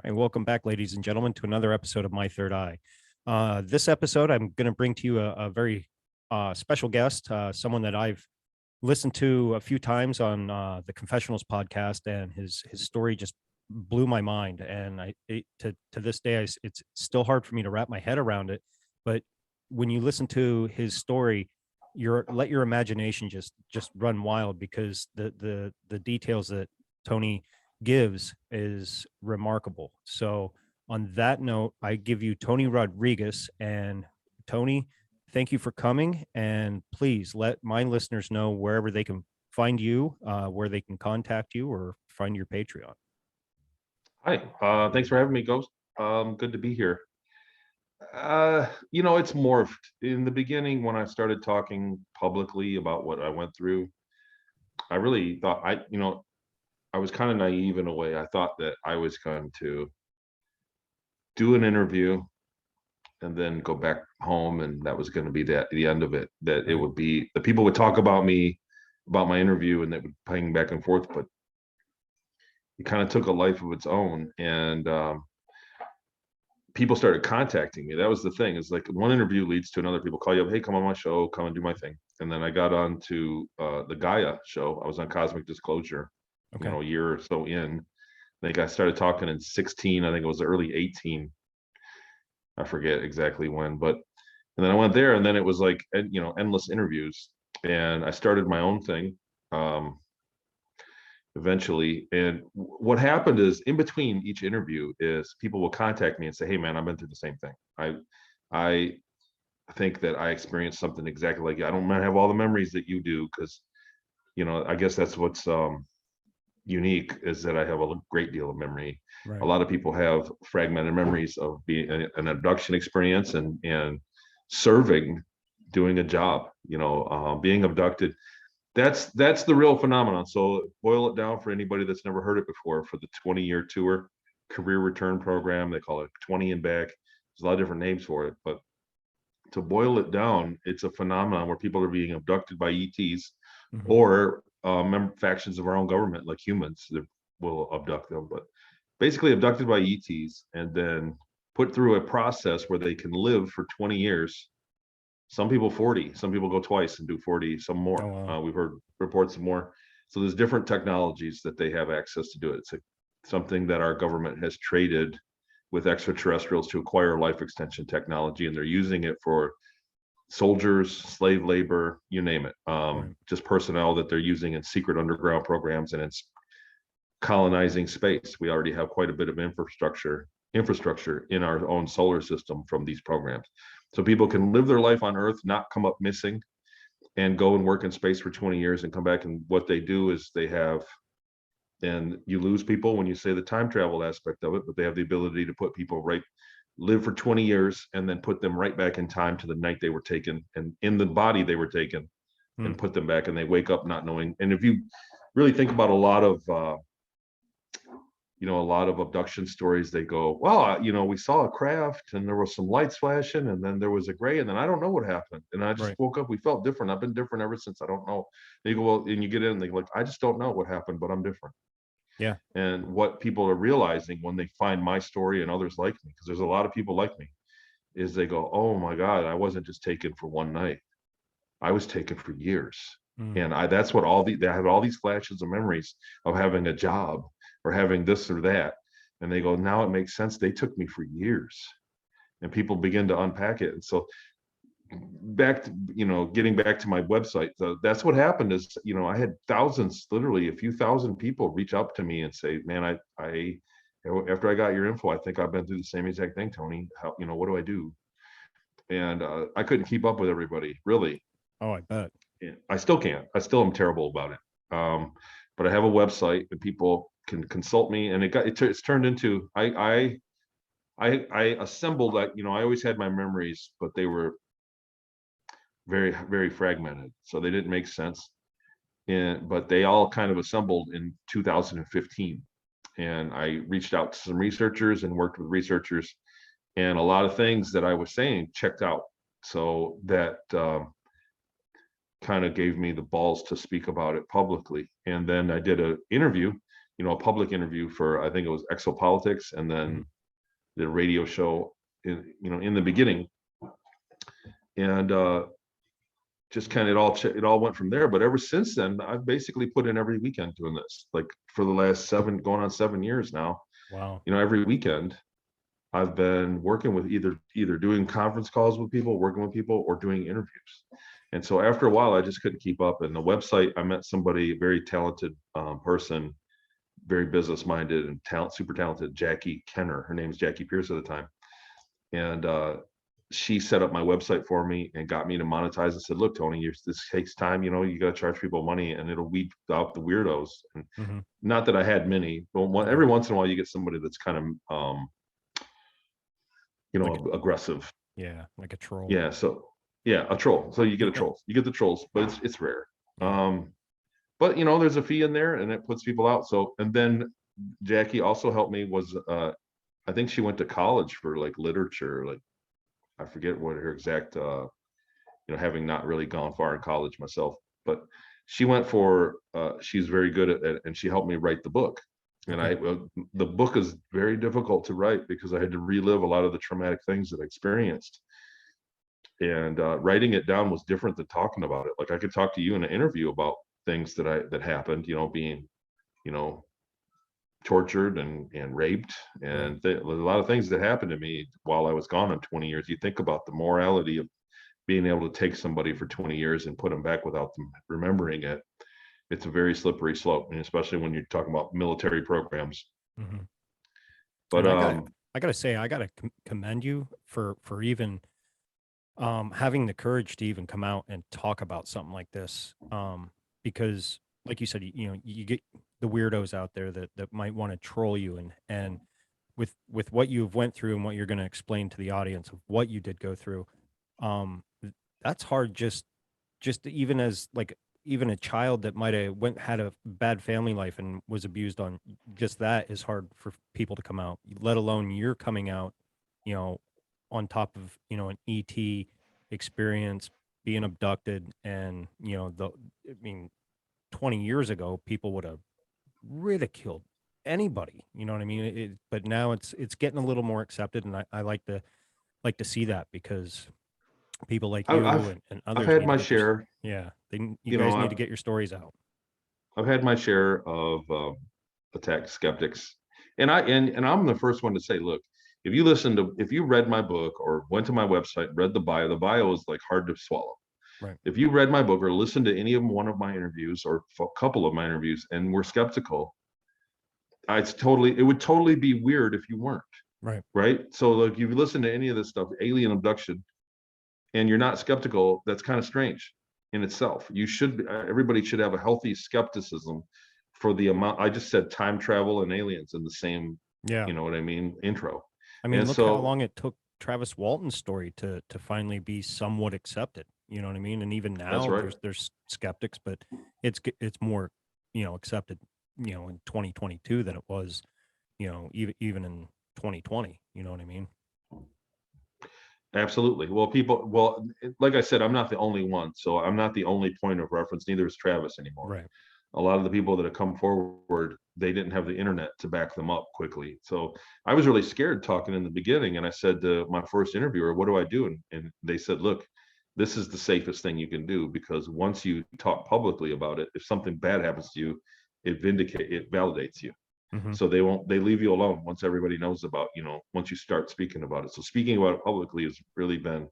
And welcome back, ladies and gentlemen, to another episode of My Third Eye. This episode, I'm going to bring to you a very special guest, someone that I've listened to a few times on the Confessionals podcast, and his story just blew my mind. And to this day, it's still hard for me to wrap my head around it. But when you listen to his story, let your imagination just run wild, because the details that Tony gives is remarkable. So on that note, I give you Tony Rodrigues. And Tony, thank you for coming, and please let my listeners know wherever they can find you, where they can contact you or find your Patreon. Hi, thanks for having me, Ghost. Good to be here. It's morphed. In the beginning, when I started talking publicly about what I went through, I really thought I was kind of naive in a way. I thought that I was going to do an interview and then go back home, and that was going to be the end of it. That it would be, the people would talk about me, about my interview, and they would ping back and forth. But it kind of took a life of its own, and people started contacting me. That was the thing. It's like one interview leads to another. People call you up, hey, come on my show, come and do my thing. And then I got on to the Gaia show. I was on Cosmic Disclosure. Okay. A year or so in. I think I started talking in 16. I think it was early 18. I forget exactly when, and then I went there, and then it was like, endless interviews. And I started my own thing eventually. And what happened is, in between each interview, is people will contact me and say, hey man, I've been through the same thing. I think that I experienced something exactly like you. I don't have all the memories that you do, because I guess that's what's unique, is that I have a great deal of memory. Right. A lot of people have fragmented memories of being an abduction experience and serving, doing a job, being abducted. That's the real phenomenon. So boil it down for anybody that's never heard it before. For the 20-year tour career return program, they call it 20 and back. There's a lot of different names for it, but to boil it down, it's a phenomenon where people are being abducted by ETs, or factions of our own government, like humans, that will abduct them, but basically abducted by ETs, and then put through a process where they can live for 20 years. Some people 40, some people go twice and do 40, some more. Oh, wow. We've heard reports of more. So there's different technologies that they have access to do it. It's something that our government has traded with extraterrestrials to acquire life extension technology, and they're using it for soldiers, slave labor, you name it. Just personnel that they're using in secret underground programs, and it's colonizing space. We already have quite a bit of infrastructure in our own solar system from these programs. So people can live their life on Earth, not come up missing, and go and work in space for 20 years and come back. And what they do is and you lose people when you say the time travel aspect of it, but they have the ability to put people live for 20 years and then put them right back in time to the night they were taken, and in the body they were taken, and put them back, and they wake up not knowing. And if you really think about a lot of abduction stories, they go, well, we saw a craft and there was some lights flashing, and then there was a gray, and then I don't know what happened, and I just woke up, we felt different, I've been different ever since, I don't know. And you go, well, and you get in and they go, like, I just don't know what happened, but I'm different. Yeah. And what people are realizing when they find my story and others like me, because there's a lot of people like me, is they go, oh my God, I wasn't just taken for one night, I was taken for years. And that's what they had all these flashes of memories of having a job or having this or that. And they go, now it makes sense. They took me for years. And people begin to unpack it. And so back to, getting back to my website, that's what happened is, I had thousands, literally a few thousand people reach up to me and say, man, I after I got your info, I think I've been through the same exact thing, Tony. How, what do I do? And I couldn't keep up with everybody, really. Oh, I bet. I still can't. I still am terrible about it. But I have a website and people can consult me, and it's turned into, I assembled that. I always had my memories, but they were very, very fragmented, so they didn't make sense. But they all kind of assembled in 2015, and I reached out to some researchers and worked with researchers, and a lot of things that I was saying checked out. So that kind of gave me the balls to speak about it publicly. And then I did an interview a public interview for, I think it was Exopolitics, and then the radio show in the beginning. And just kind of it all went from there. But ever since then, I've basically put in every weekend doing this, like for the last going on 7 years now. Wow. Every weekend I've been working with either doing conference calls with people, working with people, or doing interviews. And so after a while, I just couldn't keep up. And the website, I met somebody, very talented person, very business minded and super talented, Jackie Kenner. Her name's Jackie Pierce at the time. And she set up my website for me and got me to monetize and said, look, Tony, this takes time. You got to charge people money, and it'll weed out the weirdos. And not that I had many, but every once in a while you get somebody that's kind of, like aggressive. Yeah. Like a troll. Yeah. So yeah, a troll. So you get a troll, you get the trolls, but it's rare. But there's a fee in there, and it puts people out. So, and then Jackie also helped me I think she went to college for like literature, like I forget what her exact, having not really gone far in college myself, but she went for, she's very good at it, and she helped me write the book. And the book is very difficult to write because I had to relive a lot of the traumatic things that I experienced. And writing it down was different than talking about it. Like I could talk to you in an interview about things that happened, being, tortured and raped, and a lot of things that happened to me while I was gone in 20 years. You think about the morality of being able to take somebody for 20 years and put them back without them remembering it. It's a very slippery slope, and especially when you're talking about military programs. But I gotta say, I gotta commend you for even having the courage to even come out and talk about something like this, because like you said, you get the weirdos out there that might want to troll you, and with what you've went through and what you're going to explain to the audience of what you did go through, that's hard. Just even as like even a child that might have had a bad family life and was abused, on just that is hard for people to come out, let alone you're coming out, on top of, an ET experience, being abducted. And, I mean, 20 years ago, people would have ridiculed anybody, you know what I mean? But now it's getting a little more accepted. And I like to see that, because people like you and I've others had need my to get share. you guys need to get your stories out. I've had my share of attack skeptics, and I'm the first one to say, look, if you read my book or went to my website, read the bio is like hard to swallow. Right. If you read my book or listened to any of one of my interviews or a couple of my interviews and were skeptical, it would totally be weird if you weren't. Right. So like, if you listen to any of this stuff, alien abduction, and you're not skeptical, that's kind of strange in itself. Everybody should have a healthy skepticism for the amount. I just said time travel and aliens in the same, you know what I mean, intro. I mean, look how long it took Travis Walton's story to finally be somewhat accepted. You know what I mean? And even now, there's skeptics, but it's more, accepted, in 2022 than it was, even in 2020. You know what I mean? Absolutely. Well, like I said, I'm not the only one, so I'm not the only point of reference. Neither is Travis anymore. Right. A lot of the people that have come forward, they didn't have the internet to back them up quickly. So I was really scared talking in the beginning, and I said to my first interviewer, "What do I do?" And they said, "Look, this is the safest thing you can do, because once you talk publicly about it, if something bad happens to you, it validates you. So they leave you alone once everybody knows about, once you start speaking about it. So speaking about it publicly has really been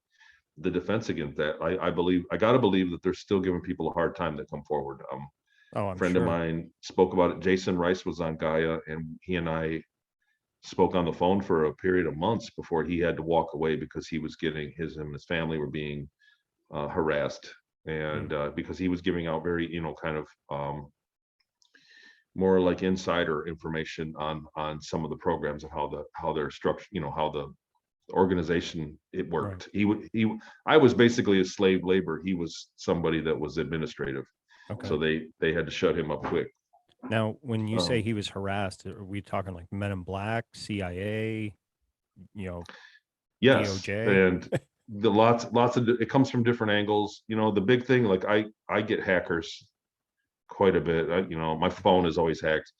the defense against that. I got to believe that they're still giving people a hard time that come forward. I'm friend of mine spoke about it. Jason Rice was on Gaia, and he and I spoke on the phone for a period of months before he had to walk away, because he was getting him and his family were being harassed, and because he was giving out very, kind of more like insider information on some of the programs and how they're structured, how the organization it worked. I was basically a slave labor. He was somebody that was administrative. So they had to shut him up quick. Now, when you say he was harassed, are we talking like Men in Black, CIA, yes, DOJ? And the lots of it comes from different angles. The big thing, like I get hackers quite a bit. My phone is always hacked.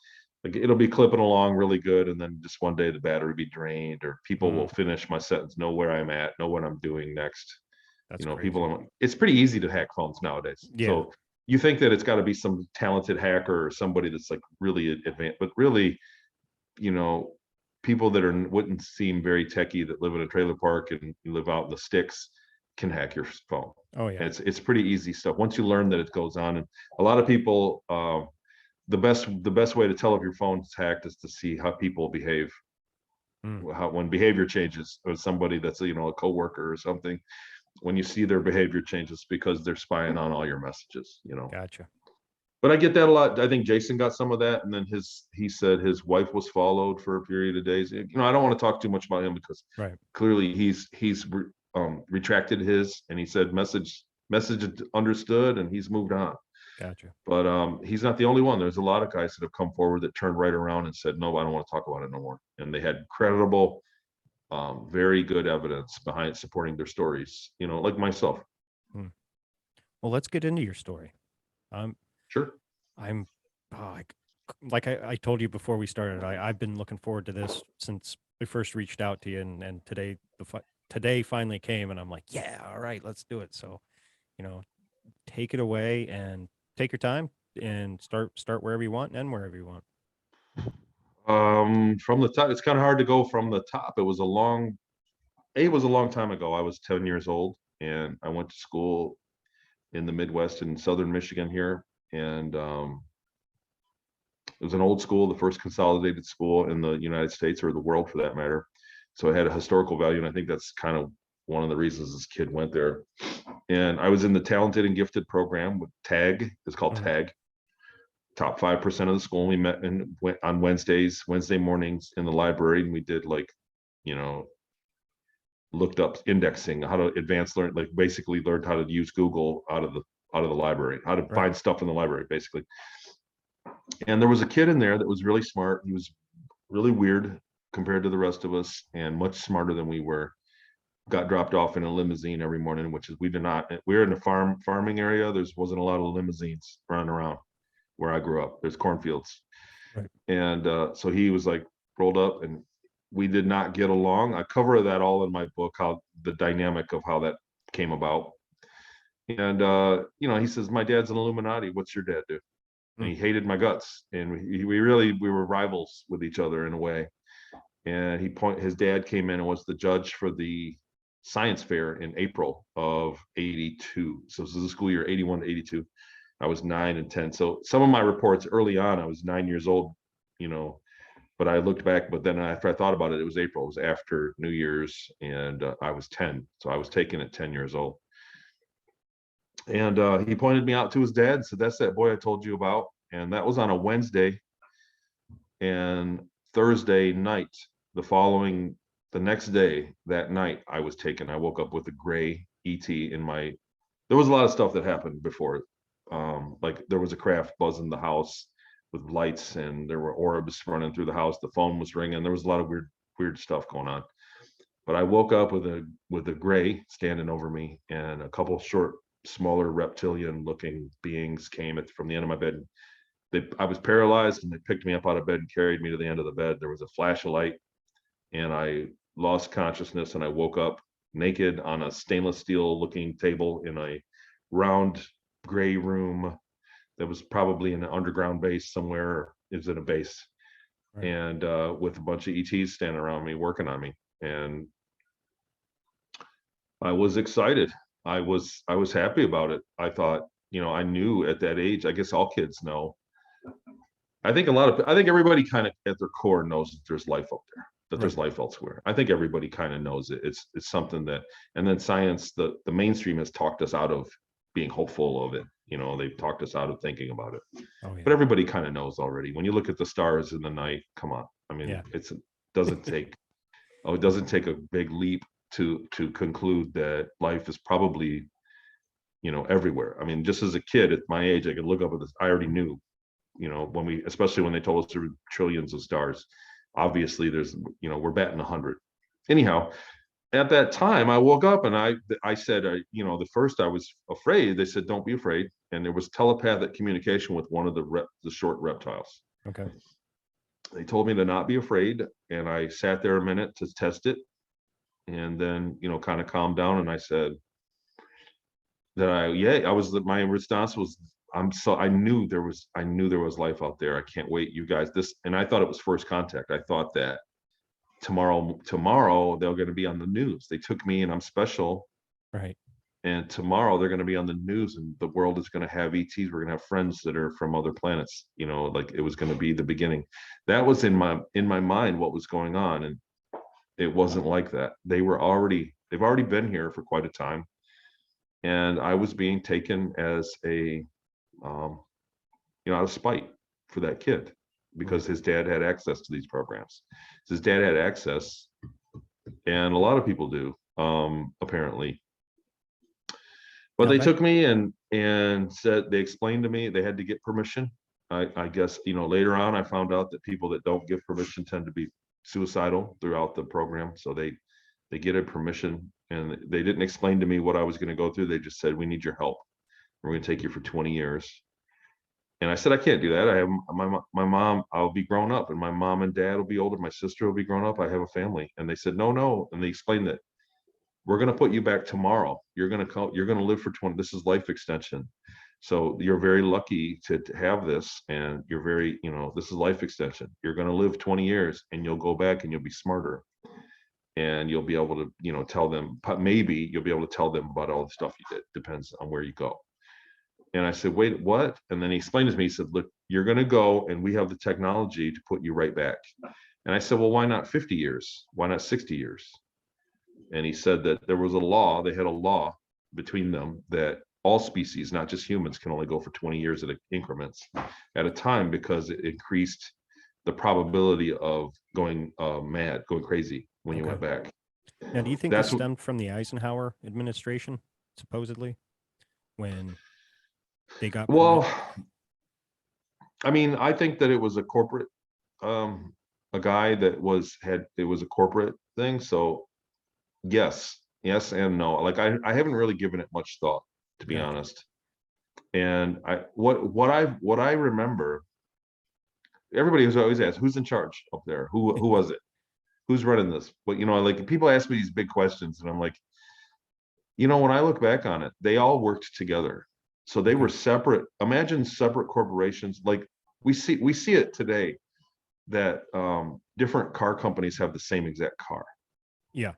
Like it'll be clipping along really good, and then just one day the battery be drained, or people will Mm, finish my sentence, know where I'm at, know what I'm doing next. that's People, crazy. it's pretty easy to hack phones nowadays. Yeah. So you think that it's got to be some talented hacker or somebody that's like really advanced, but really, you know, people that are wouldn't seem very techy that live in a trailer park and live out in the sticks can hack your phone. Oh And yeah. it's pretty easy stuff once you learn that it goes on. And a lot of people, the best way to tell if your phone's hacked is to see how people behave. Mm, How when behavior changes, or somebody that's a coworker or something, when you see their behavior changes because they're spying on all your messages. gotcha. But I get that a lot. I think Jason got some of that, and then he said his wife was followed for a period of days. I don't want to talk too much about him because Right. clearly he's retracted his, and he said message understood, and he's moved on. Gotcha. But he's not the only one. There's a lot of guys that have come forward that turned right around and said, no, I don't want to talk about it no more. And they had credible, very good evidence behind supporting their stories, like myself. Mm. Well, let's get into your story. Um, Sure. I'm, oh, like I told you before we started, I've been looking forward to this since we first reached out to you, and today today finally came, and I'm like, yeah, all right, let's do it. So, you know, take it away and take your time and start wherever you want and end wherever you want. From the top, it's kind of hard to go from the top. It was a long time ago. I was 10 years old, and I went to school in the Midwest in Southern Michigan here. And it was an old school, the first consolidated school in the United States, or the world for that matter. So it had a historical value. And I think that's kind of one of the reasons this kid went there. And I was in the talented and gifted program with TAG. It's called Mhm. TAG. Top 5% of the school. We met on Wednesday mornings in the library, and we did you know, looked up indexing, how to advance learn, like basically learned how to use Google out of the library, how to Right. find stuff in the library, basically. And there was a kid in there that was really smart. He was really weird compared to the rest of us, and much smarter than we were. Got dropped off in a limousine every morning, which is we did not. We're in a farming area. There wasn't a lot of limousines running around where I grew up. There's cornfields. Right. And so he was like rolled up, and we did not get along. I cover that all in my book, how the dynamic of how that came about. And he says, my dad's an Illuminati. What's your dad do? And Mm. he hated my guts. And we were rivals with each other in a way. And his dad came in and was the judge for the science fair in April of 82. So this is the school year 81 to 82. I was 9 and 10. So some of my reports early on, I was 9 years old, but I looked back, but then after I thought about it, it was April. It was after New Year's, and I was 10. So I was taken at 10 years old. And he pointed me out to his dad and said, that's that boy I told you about. And that was on a Wednesday. And Thursday night, the next day, that night, I was taken. I woke up with a gray ET in my, there was a lot of stuff that happened before. Like there was a craft buzzing the house with lights, and there were orbs running through the house. The phone was ringing. There was a lot of weird stuff going on. But I woke up with a gray standing over me, and a couple short, smaller reptilian looking beings came from the end of my bed. I was paralyzed, and they picked me up out of bed and carried me to the end of the bed. There was a flash of light, and I lost consciousness, and I woke up naked on a stainless steel looking table in a round gray room that was probably in an underground base somewhere. It was in a base, Right. and with a bunch of ETs standing around me working on me. And I was excited. I was happy about it. I thought, I knew at that age, I guess all kids know. I think everybody kind of at their core knows that there's life out there, that Right. there's life elsewhere. I think everybody kind of knows it. It's something that, and then science, the mainstream has talked us out of being hopeful of it. They've talked us out of thinking about it. Oh But yeah. everybody kind of knows already. When you look at the stars in the night, come on. I mean, Yeah. doesn't take it doesn't take a big leap to conclude that life is probably everywhere. I mean, just as a kid at my age, I could look up at this. I already knew, especially when they told us there were trillions of stars. Obviously, we're batting 100. Anyhow, at that time, I woke up and I said, the first I was afraid. They said, don't be afraid. And there was telepathic communication with one of the short reptiles. Okay. They told me to not be afraid, and I sat there a minute to test it, and then, kind of calmed down, and I said that I was, my response was, I knew there was life out there. I can't wait, you guys. And I thought it was first contact. I thought that tomorrow they're going to be on the news. They took me and I'm special. Right. And tomorrow they're going to be on the news and the world is going to have ETs. We're going to have friends that are from other planets, like it was going to be the beginning. That was in my mind, what was going on. And it wasn't like that. They've already been here for quite a time. And I was being taken as out of spite for that kid, because his dad had access to these programs. His dad had access, and a lot of people do, apparently. But they took me and said, they explained to me they had to get permission. I guess, later on I found out that people that don't give permission tend to be suicidal throughout the program. So they get a permission, and they didn't explain to me what I was going to go through. They just said, we need your help. We're going to take you for 20 years. And I said, I can't do that. I have my mom, I'll be grown up, and my mom and dad will be older. My sister will be grown up. I have a family. And they said, no. And they explained that we're going to put you back tomorrow. You're going to live for 20. This is life extension. So you're very lucky to have this. And you're very, this is life extension. You're going to live 20 years and you'll go back and you'll be smarter. And you'll be able to, tell them, maybe you'll be able to tell them about all the stuff you did. Depends on where you go. And I said, wait, what? And then he explained to me, he said, look, you're going to go and we have the technology to put you right back. And I said, well, why not 50 years? Why not 60 years? And he said that there was a law, they had a law between them that all species, not just humans, can only go for 20 years at increments at a time, because it increased the probability of going mad, going crazy when you went back. Now, do you think that stemmed from the Eisenhower administration, supposedly, when they got well, I mean, I think that it was a corporate, a guy that it was a corporate thing. So yes and no. Like I haven't really given it much thought, to be honest. And what I remember, everybody was always asked, who's in charge up there? Who was it? Who's running this? But like people ask me these big questions, and I'm like, when I look back on it, they all worked together. So they were separate. Imagine separate corporations. Like we see it today, that different car companies have the same exact car. Yeah.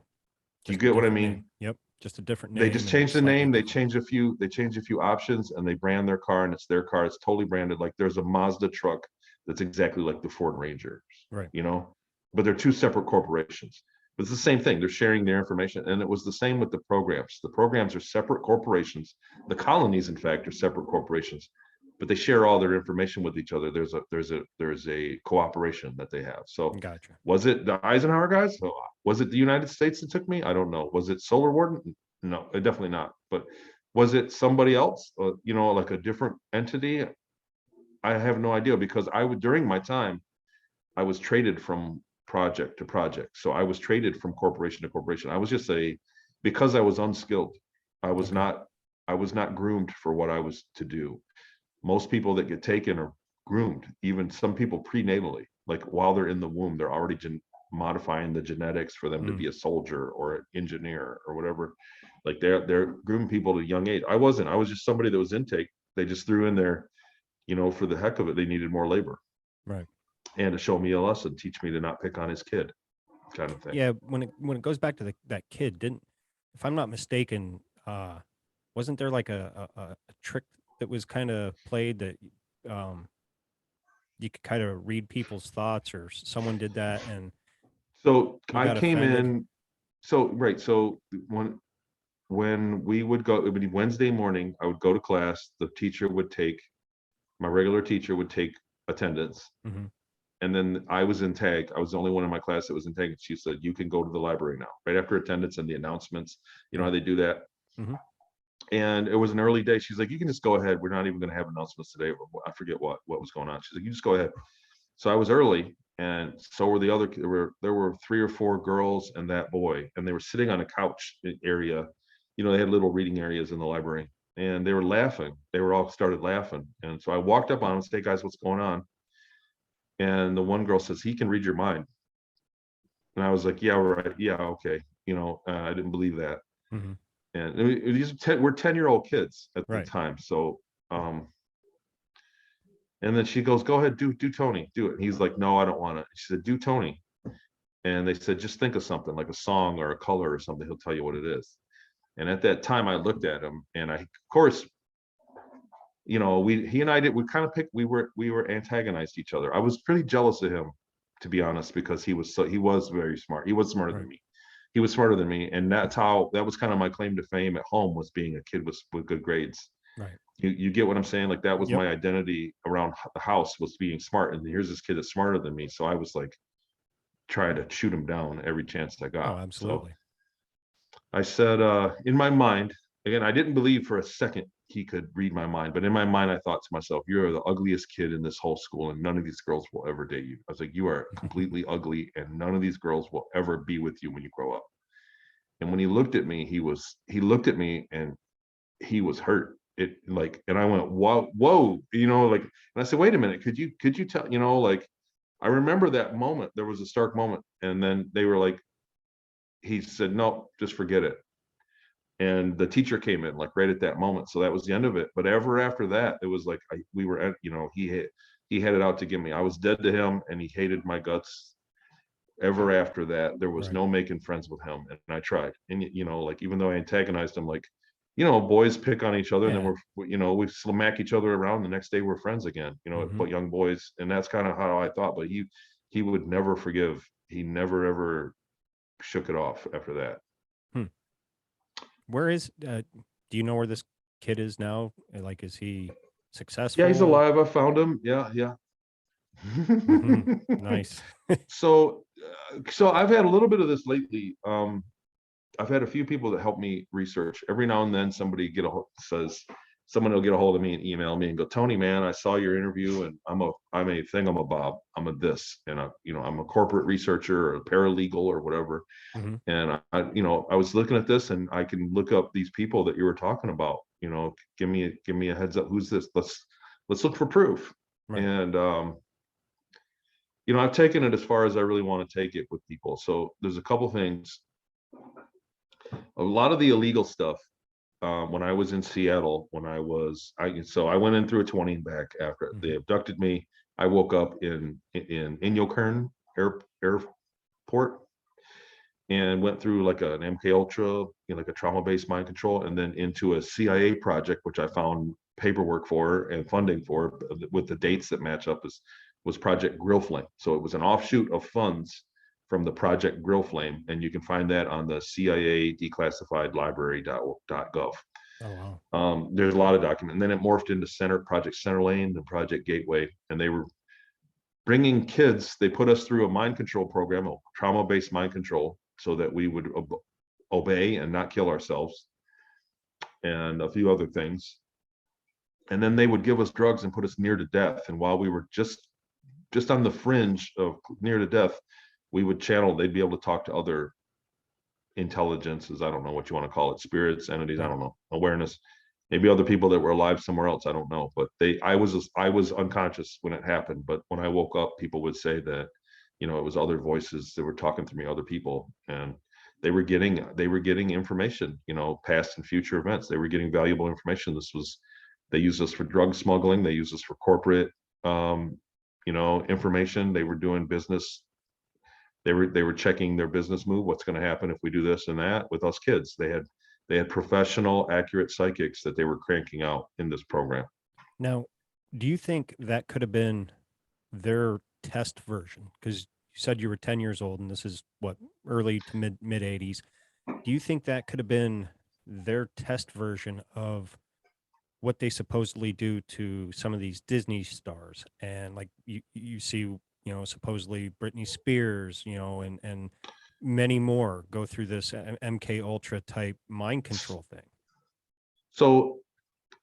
You get what I mean? Name. Yep. Just a different name. They just change the name. They change a few options, and they brand their car, and it's their car. It's totally branded. Like there's a Mazda truck that's exactly like the Ford Ranger, right? But they're two separate corporations. But it's the same thing. They're sharing their information. And it was the same with the programs. The programs are separate corporations. The colonies, in fact, are separate corporations, but they share all their information with each other. There's a cooperation that they have. So gotcha. Was it the Eisenhower guys? Was it the United States that took me? I don't know. Was it Solar Warden? No, definitely not. But was it somebody else? Like a different entity? I have no idea, because during my time, I was traded from project to project. So I was traded from corporation to corporation. I was just because I was unskilled. I was not groomed for what I was to do. Most people that get taken are groomed, even some people prenatally, like while they're in the womb, they're already modifying the genetics for them to be a soldier or an engineer or whatever. Like they're grooming people at a young age. I wasn't. I was just somebody that was intake. They just threw in there, for the heck of it, they needed more labor. Right. And to show me a lesson, teach me to not pick on his kid, kind of thing. Yeah, when it goes back to that kid, if I'm not mistaken, wasn't there like a trick that was kind of played that you could kind of read people's thoughts, or someone did that, and so I came offended? in. So right, so when we would go, it would be Wednesday morning, I would go to class. The teacher would take my regular teacher would take attendance. Mm-hmm. And then I was in tag. I was the only one in my class that was in tag. And she said, you can go to the library now, right after attendance and the announcements. You know how they do that? Mm-hmm. And it was an early day. She's like, you can just go ahead. We're not even going to have announcements today. I forget what was going on. She's like, you just go ahead. So I was early, and so were the other. There were 3 or 4 girls and that boy, and they were sitting on a couch area. They had little reading areas in the library, and they were laughing. They were all started laughing. And so I walked up on them and said, hey guys, what's going on? And the one girl says, he can read your mind. And I was like, yeah, right. Yeah, okay. I didn't believe that. Mm-hmm. And we're 10-year-old kids at the Right. time. So, and then she goes, go ahead, do Tony, do it. And he's like, no, I don't want it. She said, do Tony. And they said, just think of something like a song or a color or something. He'll tell you what it is. And at that time I looked at him, and of course, he and I we kind of picked, we were antagonized each other. I was pretty jealous of him, to be honest, because he was very smart. He was smarter Right. than me. He was smarter than me. And that was kind of my claim to fame at home, was being a kid with good grades. Right. You get what I'm saying? Like, that was Yep. my identity around the house, was being smart. And here's this kid that's smarter than me. So I was like trying to shoot him down every chance I Oh, got. So absolutely. I said, in my mind, again, I didn't believe for a second he could read my mind, but in my mind, I thought to myself, you're the ugliest kid in this whole school, and none of these girls will ever date you. I was like, you are completely ugly, and none of these girls will ever be with you when you grow up. And when he looked at me, he looked at me, and he was hurt. And I went, whoa, and I said, wait a minute, could you tell, I remember that moment. There was a stark moment, and then they were like, he said, no, just forget it. And the teacher came in like right at that moment. So that was the end of it. But ever after that, it was like we were at, he had it out to get me. I was dead to him, and he hated my guts. Ever after that, there was Right. no making friends with him. And I tried. And even though I antagonized him, like, boys pick on each other, and Yeah. then we smack each other around. The next day we're friends again, Mm-hmm. but young boys. And that's kind of how I thought. But he would never forgive. He never ever shook it off after that. Hmm. Where is, do you know where this kid is now? Like, is he successful? Yeah, he's alive. I found him. Yeah, yeah. Mm-hmm. Nice. So I've had a little bit of this lately. I've had a few people that help me research. Every now and then someone will get a hold of me and email me and go, Tony, man, I saw your interview, and I'm a thingamabob. I'm a this, and I'm a corporate researcher or a paralegal or whatever. Mm-hmm. And I was looking at this, and I can look up these people that you were talking about. Give me a heads up. Who's this? Let's look for proof. Right. And I've taken it as far as I really want to take it with people. So there's a couple things. A lot of the illegal stuff. When I was in Seattle, I went in through a 20 and back after Mm-hmm. they abducted me. I woke up in Inyokurn Airport, and went through like an MKUltra, like a trauma-based mind control, and then into a CIA project, which I found paperwork for and funding for with the dates that match up, was Project Grill Flame. So it was an offshoot of funds from the Project Grill Flame, and you can find that on the CIA declassified library.gov. Oh, wow. There's a lot of documents, and then it morphed into Project Center Lane and Project Gateway, and they were bringing kids. They put us through a mind control program, a trauma-based mind control, so that we would obey and not kill ourselves, and a few other things. And then they would give us drugs and put us near to death. And while we were just on the fringe of near to death, we would channel. They'd be able to talk to other intelligences. I don't know what you want to call it, spirits, entities. I Right. don't know, awareness. Maybe other people that were alive somewhere else. I don't know. But I was unconscious when it happened. But when I woke up, people would say that, it was other voices that were talking to me, other people, and they were getting information, past and future events. They were getting valuable information. They used us for drug smuggling. They used us for corporate, information. They were doing business. They were checking their business move. What's going to happen if we do this and that with us kids? They had professional, accurate psychics that they were cranking out in this program. Now, do you think that could have been their test version? Because you said you were 10 years old, and this is what, early to mid 80s. Do you think that could have been their test version of what they supposedly do to some of these Disney stars? And like you see, supposedly Britney Spears, and many more go through this MKUltra type mind control thing. So a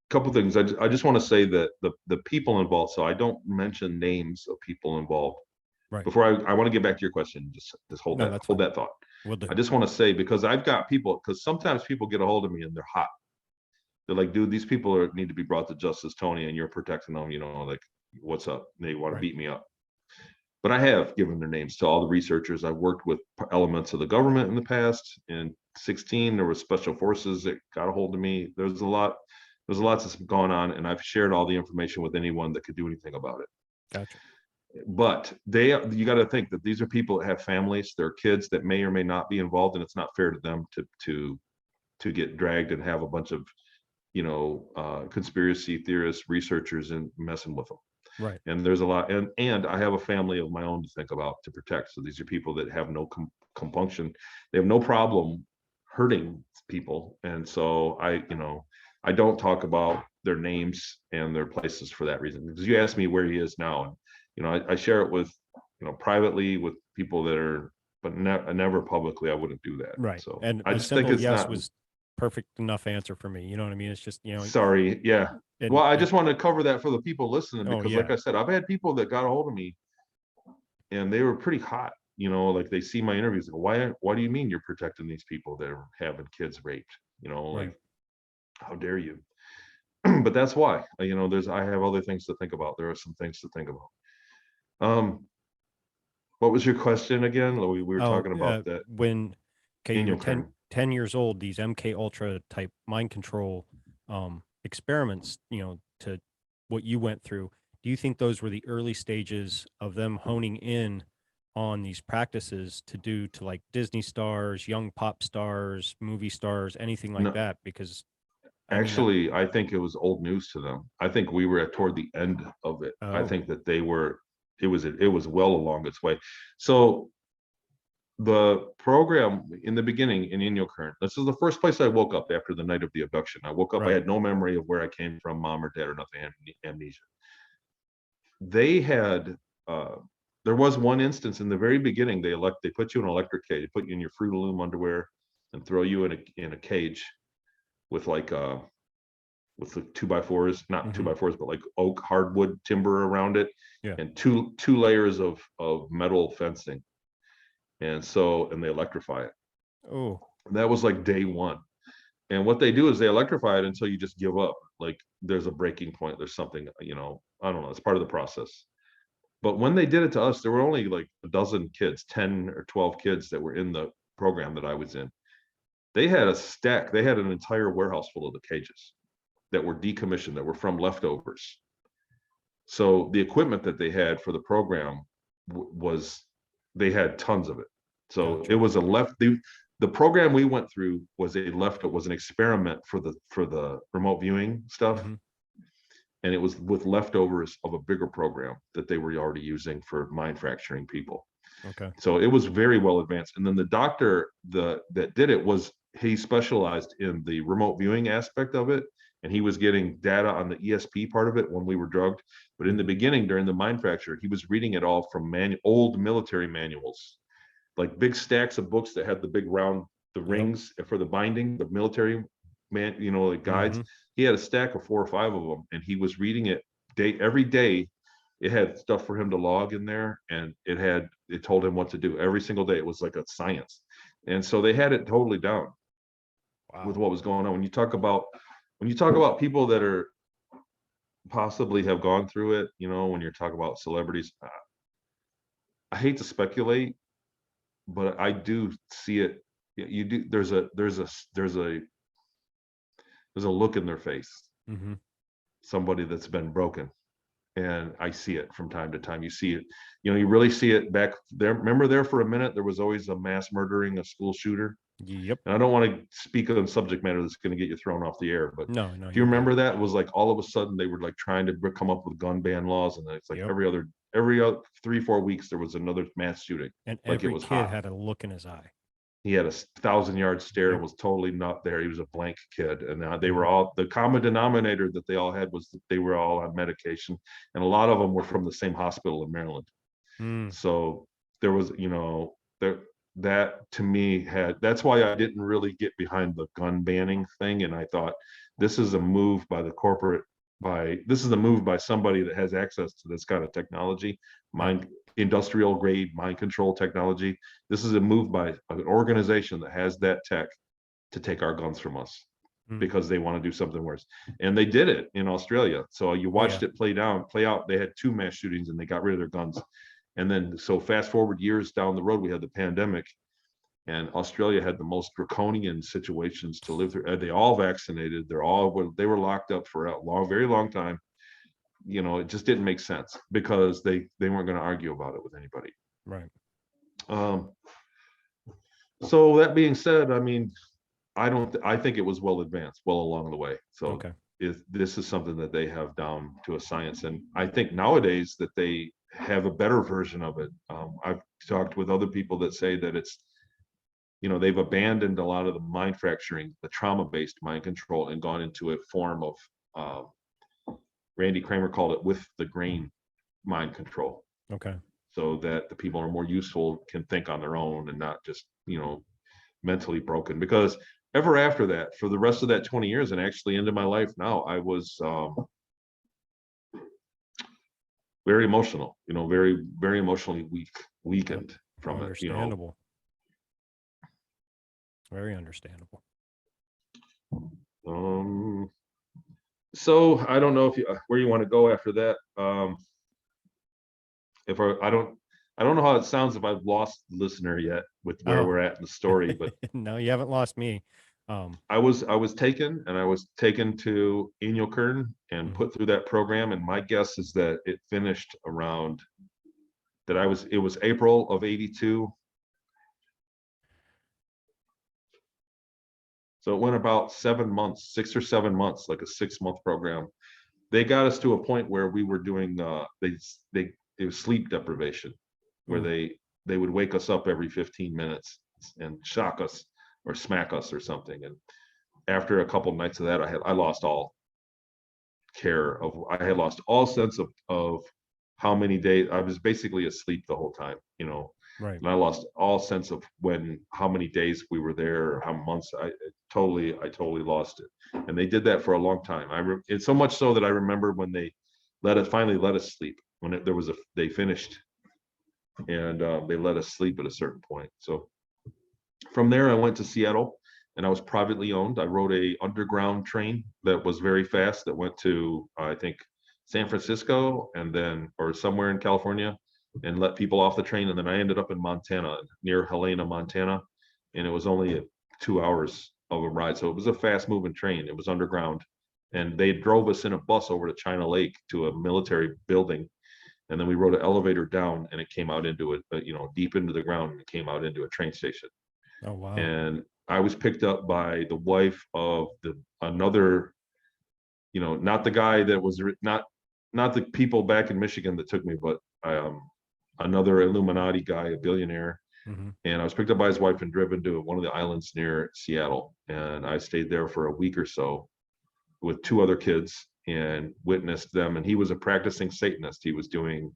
couple things. I just want to say that the people involved, so I don't mention names of people involved. Right. Before I want to get back to your question, just hold No, that thought. Will do. I just want to say, because I've got people, because sometimes people get a hold of me and they're hot. They're like, dude, these people need to be brought to justice, Tony, and you're protecting them, like, what's up? They want to Right. beat me up. but I have given their names to all the researchers. I've worked with elements of the government in the past. In 16, there was special forces that got a hold of me. There's lots that's gone on, and I've shared all the information with anyone that could do anything about it. Gotcha. But you got to think that these are people that have families, their kids that may or may not be involved, and it's not fair to them to get dragged and have a bunch of conspiracy theorists, researchers, and messing with them. Right. And there's a lot, and I have a family of my own to think about, to protect. So these are people that have no compunction. They have no problem hurting people. And so I don't talk about their names and their places for that reason. Because you asked me where he is now, and I share it with privately with people that are, but never publicly. I wouldn't do that. Right. So And I a just think simple it's yes not. was perfect enough answer for me. You know what I mean? It's just, Sorry. Yeah. Well, I just wanted to cover that for the people listening, because like I said, I've had people that got a hold of me and they were pretty hot, like they see my interviews. Why do you mean you're protecting these people that are having kids raped? Like, how dare you? But that's why, I have other things to think about. There are some things to think about. What was your question again? We were talking about that. When, okay, you're Inyokurn. 10 years old, these MKUltra type mind control experiments, to what you went through, do you think those were the early stages of them honing in on these practices to do to like Disney stars, young pop stars, movie stars, anything like No, that? Because actually, I think it was old news to them. I think we were toward the end of it. I Oh, think that it was well along its way. So the program in the beginning in Inyokurn, this is the first place I woke up after the night of the abduction. I woke up, I right. had no memory of where I came from, mom or dad or nothing, I had amnesia. They had, there was one instance in the very beginning, they put you in an electric cage, they put you in your Fruit of Loom underwear and throw you in a cage with like the 2x4s, not 2x4s, but like oak hardwood timber around it, Yeah. and two layers of metal fencing. And they electrify it. Oh, That was like day one. And what they do is they electrify it until you just give up. Like there's a breaking point. There's something, I don't know. It's part of the process. But when they did it to us, there were only like a dozen kids, 10 or 12 kids that were in the program that I was in. They had an entire warehouse full of the cages that were decommissioned, that were from leftovers. So the equipment that they had for the program they had tons of it. So gotcha. it was the program we went through was an experiment for the remote viewing stuff. And it was with leftovers of a bigger program that they were already using for mind fracturing people. Okay. So it was very well advanced. And then the doctor that did it he specialized in the remote viewing aspect of it. And he was getting data on the ESP part of it when we were drugged. But in the beginning, during the mind fracture, he was reading it all from old military manuals, like big stacks of books that had the big round, the rings for the binding, the military like guides. He had a stack of 4 or 5 of them, and he was reading it every day. It had stuff for him to log in there, and it told him what to do every single day. It was like a science. And so they had it totally down with what was going on. When you talk about people that are possibly have gone through it, when you're talking about celebrities, I hate to speculate, but I do see it. You do. There's a look in their face. Somebody that's been broken, and I see it from time to time. You see it. You really see it back there. Remember, there for a minute, there was always a mass murdering, a school shooter. Yep. And I don't want to speak on subject matter that's going to get you thrown off the air, but No, if you remember, that it was like all of a sudden they were like trying to come up with gun ban laws, and it's like every other 3-4 weeks there was another mass shooting. And like every it was kid hot. had a look in his eye. He had a 1,000-yard stare and was totally not there. He was a blank kid, and they were all, the common denominator that they all had was that they were all on medication, and a lot of them were from the same hospital in Maryland. So there was, that to me that's why I didn't really get behind the gun banning thing. And I thought, this is a move by somebody that has access to this kind of technology, industrial grade mind control technology. This is a move by an organization that has that tech to take our guns from us because they want to do something worse. And they did it in Australia. So you watched it play out. They had 2 mass shootings and they got rid of their guns. And then, so fast forward years down the road, we had the pandemic, and Australia had the most draconian situations to live through. They all vaccinated. They were locked up for a very long time. It just didn't make sense because they weren't going to argue about it with anybody. Right. So that being said, I mean, I think it was well advanced, well along the way. So Okay. this is something that they have down to a science, and I think nowadays that they have a better version of it. I've talked with other people that say that it's, they've abandoned a lot of the mind fracturing, the trauma-based mind control, and gone into a form of, Randy Kramer called it with the grain mind control. Okay. So that the people are more useful, can think on their own and not just, mentally broken. Because ever after that, for the rest of that 20 years and actually into my life now, I was very emotional, very, very emotionally weakened from it. Understandable. Very understandable. So I don't know if where you want to go after that. If I don't know how it sounds if I've lost the listener yet with where we're at in the story, but no, you haven't lost me. I was taken to Kern and put through that program, and my guess is that it finished around it was April of 82. So it went about 7 months, 6 or 7 months, like a 6-month program. They got us to a point where we were doing it was sleep deprivation, where they would wake us up every 15 minutes and shock us or smack us or something. And after a couple of nights of that, I lost all I had lost all sense of how many days I was basically asleep the whole time, Right. and I lost all sense of how many days we were there, or how months. I totally lost it. And they did that for a long time. It's so much so that I remember when they finally let us sleep, when they finished, and they let us sleep at a certain point. So from there, I went to Seattle, and I was privately owned. I rode a underground train that was very fast that went to, I think, San Francisco or somewhere in California, and let people off the train. And then I ended up in Montana, near Helena, Montana. And it was only 2 hours of a ride. So it was a fast moving train. It was underground. And they drove us in a bus over to China Lake to a military building. And then we rode an elevator down, and it came out into it, deep into the ground, and it came out into a train station. Oh, wow. And I was picked up by the wife of another, not the guy that was not the people back in Michigan that took me, but another Illuminati guy, a billionaire. And I was picked up by his wife and driven to one of the islands near Seattle. And I stayed there for a week or so with 2 other kids and witnessed them. And he was a practicing Satanist. He was doing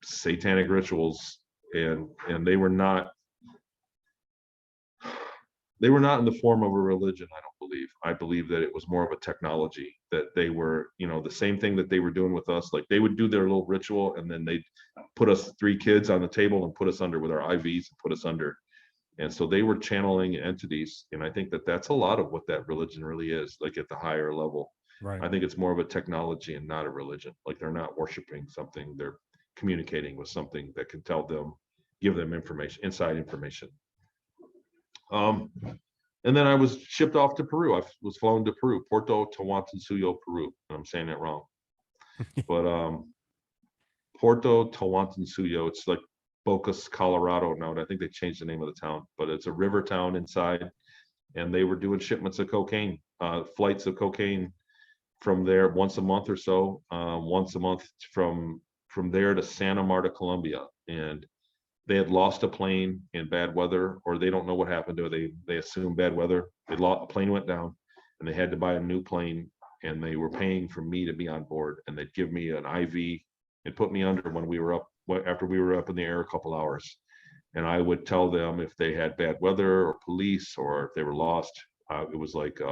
satanic rituals, and they were not in the form of a religion, I don't believe. I believe that it was more of a technology, that they were, the same thing that they were doing with us. Like, they would do their little ritual, and then they'd put us 3 kids on the table and put us under with our IVs and put us under. And so they were channeling entities. And I think that that's a lot of what that religion really is, like at the higher level. Right. I think it's more of a technology and not a religion. Like, they're not worshiping something, they're communicating with something that can give them information, inside information. And then I was shipped off to Peru. I was flown to Peru, Puerto Tawantinsuyo, Peru. And I'm saying that wrong. But Puerto Tawantinsuyo, it's like Bocas, Colorado now. I think they changed the name of the town, but it's a river town inside. And they were doing shipments of cocaine, flights of cocaine from there once a month or so, once a month from there to Santa Marta, Colombia. And they had lost a plane in bad weather, or they don't know what happened to it. They assume bad weather. A plane went down, and they had to buy a new plane, and they were paying for me to be on board, and they'd give me an IV and put me under after we were up in the air a couple hours. And I would tell them if they had bad weather or police, or if they were lost. It was like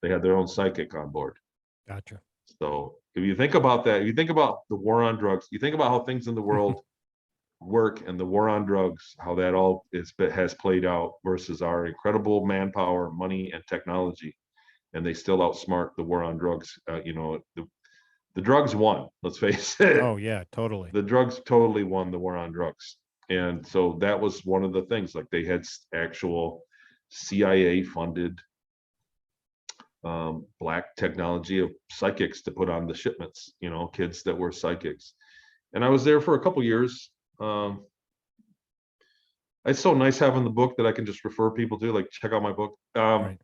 they had their own psychic on board. Gotcha. So if you think about that, if you think about the war on drugs, you think about how things in the world work, and the war on drugs, how that all has played out versus our incredible manpower, money, and technology, and they still outsmart the war on drugs. the drugs won. Let's face it. Oh yeah, totally. The drugs totally won the war on drugs. And so that was one of the things, like they had actual CIA funded black technology of psychics to put on the shipments, kids that were psychics. And I was there for a couple years. It's so nice having the book that I can just refer people to, like, check out my book. Right.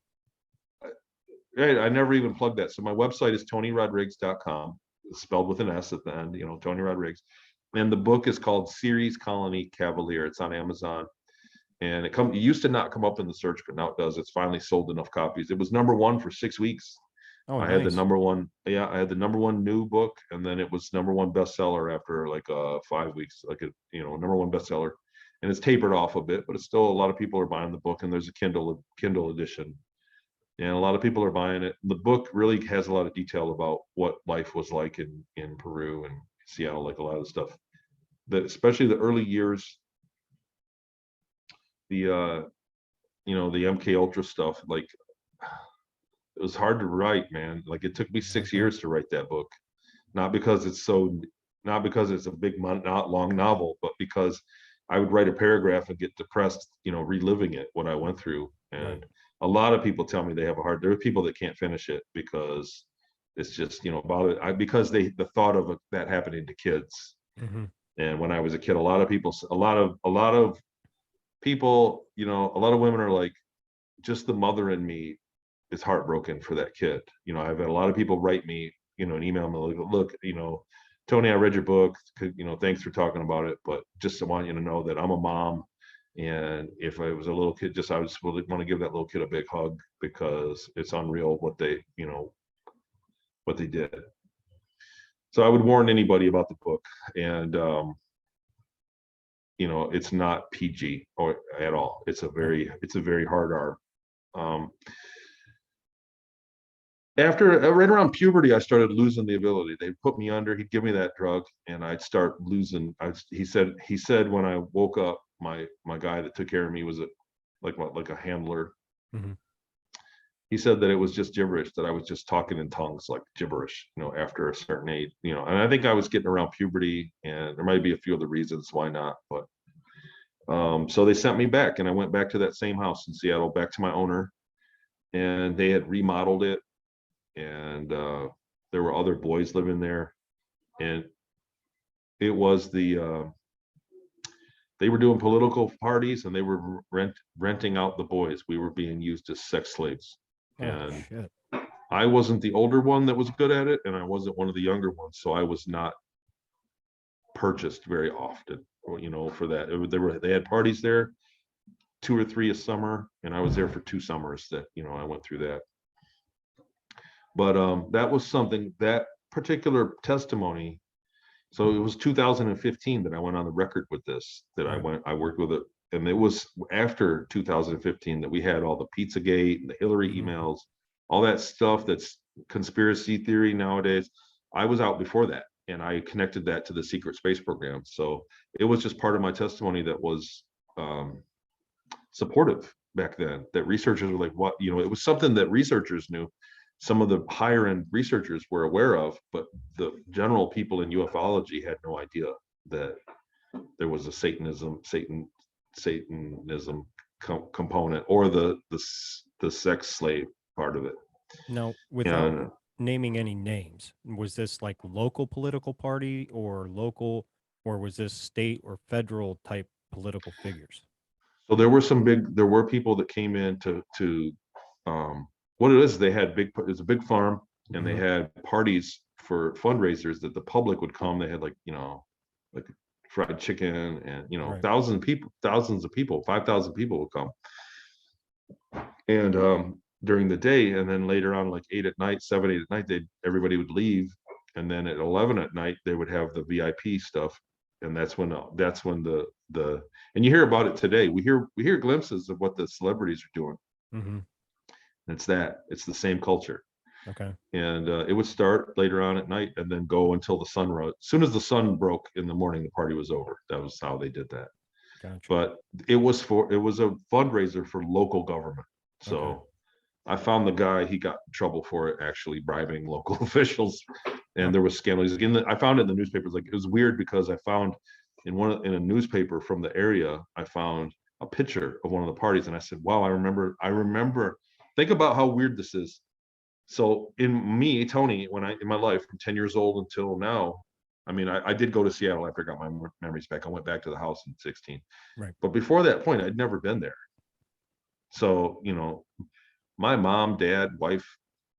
I never even plugged that. So my website is TonyRodrigues.com. It's spelled with an S at the end, Tony Rodrigues. And the book is called Ceres Colony Cavalier. It's on Amazon. And it used to not come up in the search, but now it does. It's finally sold enough copies. It was #1 for 6 weeks. Oh, I had the nice. #1. Yeah, I had the #1 new book, and then it was #1 bestseller after like 5 weeks, like a #1 bestseller. And it's tapered off a bit, but it's still, a lot of people are buying the book, and there's a Kindle edition. And a lot of people are buying it. The book really has a lot of detail about what life was like in Peru and Seattle, like a lot of the stuff that, especially the early years, the MKUltra stuff, like, it was hard to write, man. Like, it took me 6 years to write that book. Not because it's a big, not long novel, but because I would write a paragraph and get depressed, reliving it, what I went through. And a lot of people tell me there are people that can't finish it because it's just, about it. Because the thought of that happening to kids. Mm-hmm. And when I was a kid, a lot of people, a lot of women are like, just the mother in me is heartbroken for that kid. I've had a lot of people write me, an email, and like, look, Tony, I read your book, thanks for talking about it, but just want you to know that I'm a mom. And if I was a little kid, I just really want to give that little kid a big hug, because it's unreal what they did. So I would warn anybody about the book. And, it's not PG or at all. It's a very hard R. After right around puberty, I started losing the ability. They put me under. He'd give me that drug, and I'd start losing. He said when I woke up, my guy that took care of me was like a handler. Mm-hmm. He said that it was just gibberish, that I was just talking in tongues like gibberish, after a certain age, and I think I was getting around puberty, and there might be a few other reasons why not, but so they sent me back, and I went back to that same house in Seattle, back to my owner, and they had remodeled it, and there were other boys living there, and it was they were doing political parties, and they were renting out the boys. We were being used as sex slaves. And shit. I wasn't the older one that was good at it, and I wasn't one of the younger ones, so I was not purchased very often, for that. They had parties there, 2 or 3 a summer, and I was there for 2 summers that I went through that. But that was something, that particular testimony. So it was 2015 that I went on the record with this, that I worked with it. And it was after 2015 that we had all the Pizzagate and the Hillary emails, all that stuff that's conspiracy theory nowadays. I was out before that, and I connected that to the secret space program. So it was just part of my testimony that was supportive back then, that researchers were like, what, it was something that researchers knew. Some of the higher end researchers were aware of, but the general people in ufology had no idea that there was a Satanism component, or the sex slave part of it. Now, without naming any names, was this like local political party or was this state or federal type political figures? So there were people that came in to what it is, it's a big farm, and they had parties for fundraisers that the public would come. They had like fried chicken, and thousands of people, 5,000 people would come. And during the day, and then later on, like 8 at night, 7, 8 at night, everybody would leave. And then at 11 at night, they would have the VIP stuff. And that's when and you hear about it today. We hear glimpses of what the celebrities are doing. Mm-hmm. It's the same culture. Okay. And it would start later on at night and then go until the sun rose. As soon as the sun broke in the morning, the party was over. That was how they did that. Gotcha. But it was a fundraiser for local government. So I found the guy, he got in trouble for it, actually bribing local officials. and there was scandals. Again, I found it in the newspapers. Like, it was weird because I found in a newspaper from the area, I found a picture of one of the parties, and I said, "Wow, I remember." Think about how weird this is. So Tony, when in my life from 10 years old until now, I mean, I did go to Seattle after I got my memories back. I went back to the house in 16. Right. But before that point, I'd never been there. So, my mom, dad, wife,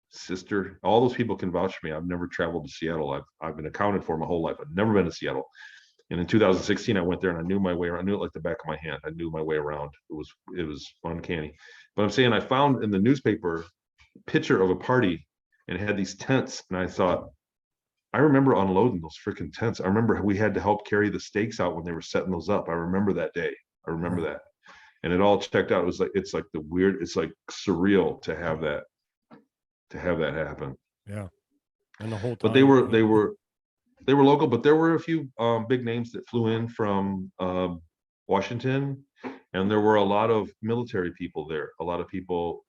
sister, all those people can vouch for me. I've never traveled to Seattle. I've been accounted for my whole life. I've never been to Seattle. And in 2016, I went there and I knew my way around. I knew it like the back of my hand. I knew my way around. It was uncanny. But I'm saying I found in the newspaper a picture of a party, and it had these tents, and I thought, I remember unloading those freaking tents. I remember we had to help carry the stakes out when they were setting those up. I remember that day. I remember that. And it all checked out. It was like, it's like surreal to have that happen. Yeah. And the whole time. But they were local, but there were a few big names that flew in from Washington, and there were a lot of military people there. A lot of people,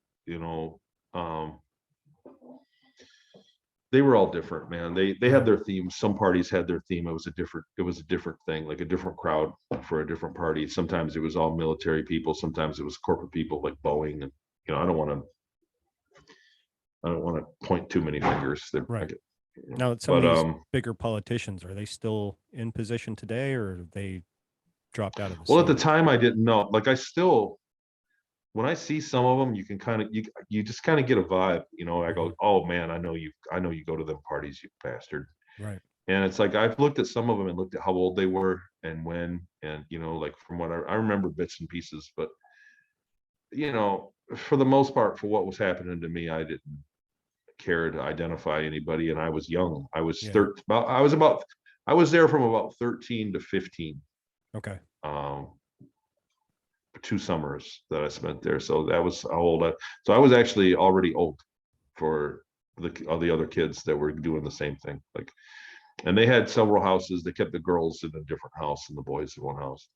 they were all different, man. They had their themes. Some parties had their theme. It was a different thing, like a different crowd for a different party. Sometimes it was all military people. Sometimes it was corporate people like Boeing. And I don't want to point too many fingers. Right. Now, some of these bigger politicians, are they still in position today, or have they dropped out of the Well, at scene? the time, I didn't know. Like, when I see some of them, you can kind of you just kind of get a vibe. I go, "Oh man, I know you go to them parties, you bastard." Right. And it's like, I've looked at some of them and looked at how old they were and when, and like from what I remember bits and pieces, but for the most part, for what was happening to me, I didn't care to identify anybody, and I was young. I was I was there from about 13 to 15. Okay. 2 summers that I spent there. So that was how old so I was actually already old for all the other kids that were doing the same thing. Like, and they had several houses. They kept the girls in a different house and the boys in one house.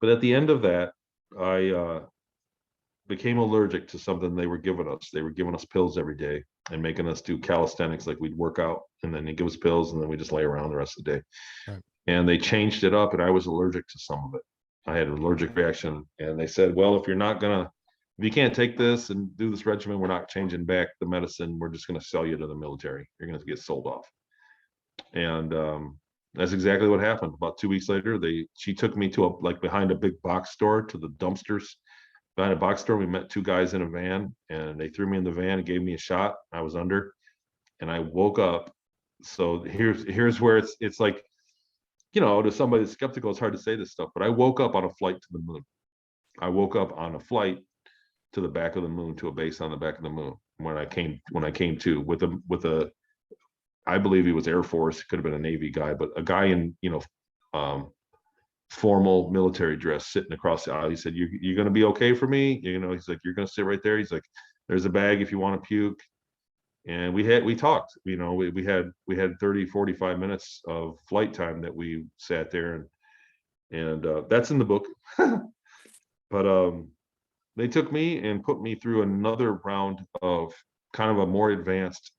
But at the end of that, I became allergic to something they were giving us. They were giving us pills every day and making us do calisthenics. Like, we'd work out and then they give us pills and then we just lay around the rest of the day. Right. And they changed it up, and I was allergic to some of it. I had an allergic reaction, and they said, "Well, if you can't take this and do this regimen, we're not changing back the medicine. We're just going to sell you to the military. You're going to get sold off." And that's exactly what happened. About 2 weeks later, she took me to behind a big box store, to the dumpsters. Behind a box store, we met 2 guys in a van, and they threw me in the van and gave me a shot. I was under, and I woke up. So here's where it's like, to somebody that's skeptical, it's hard to say this stuff, but I woke up on a flight to the moon. I woke up on a flight to the back of the moon, to a base on the back of the moon. When I came to with a, I believe he was Air Force, could have been a Navy guy, but a guy in, formal military dress sitting across the aisle. He said, "You're going to be okay for me?" He's like, "You're going to sit right there." He's like, "There's a bag if you want to puke." And we talked, we had 30, 45 minutes of flight time that we sat there, and that's in the book. But they took me and put me through another round of kind of a more advanced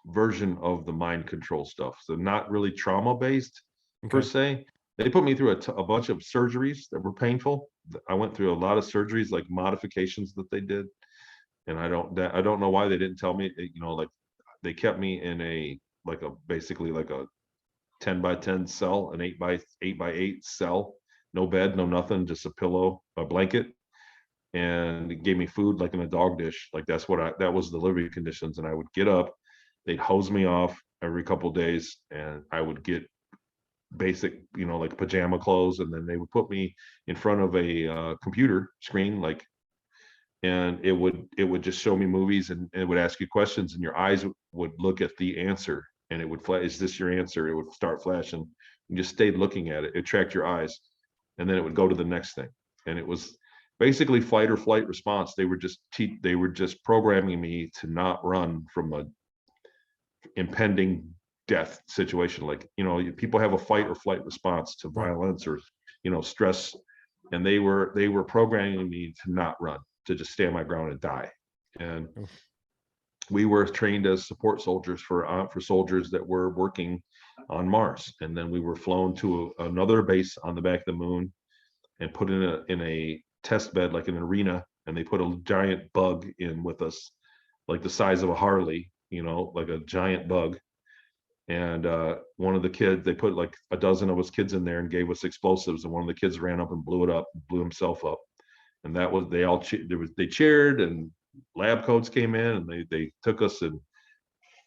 version of the mind control stuff. So not really trauma based per se. They put me through a bunch of surgeries that were painful. I went through a lot of surgeries, like modifications that they did. And I don't know why they didn't tell me. Like, they kept me in basically like a 10 by 10 cell, an 8 by 8 cell, no bed, no nothing, just a pillow, a blanket, and it gave me food like in a dog dish. Like, that was the living conditions. And I would get up, they'd hose me off every couple of days, and I would get basic, like pajama clothes, and then they would put me in front of a computer screen, and it would just show me movies, and it would ask you questions, and your eyes would look at the answer, and it would flash, "Is this your answer?" It would start flashing. You just stayed looking at it. It tracked your eyes, and then it would go to the next thing. And it was basically fight or flight response. They were just programming me to not run from a impending death situation. Like, people have a fight or flight response to violence or, stress and they were programming me to not run, to just stand my ground and die. And we were trained as support soldiers for soldiers that were working on Mars, and then we were flown to another base on the back of the moon and put in a test bed, like an arena, and they put a giant bug in with us, like the size of a Harley, like a giant bug. And one of the kids, they put like a dozen of us kids in there and gave us explosives, and one of the kids ran up and blew it up, blew himself up. And that was, they cheered, and lab coats came in, and they took us and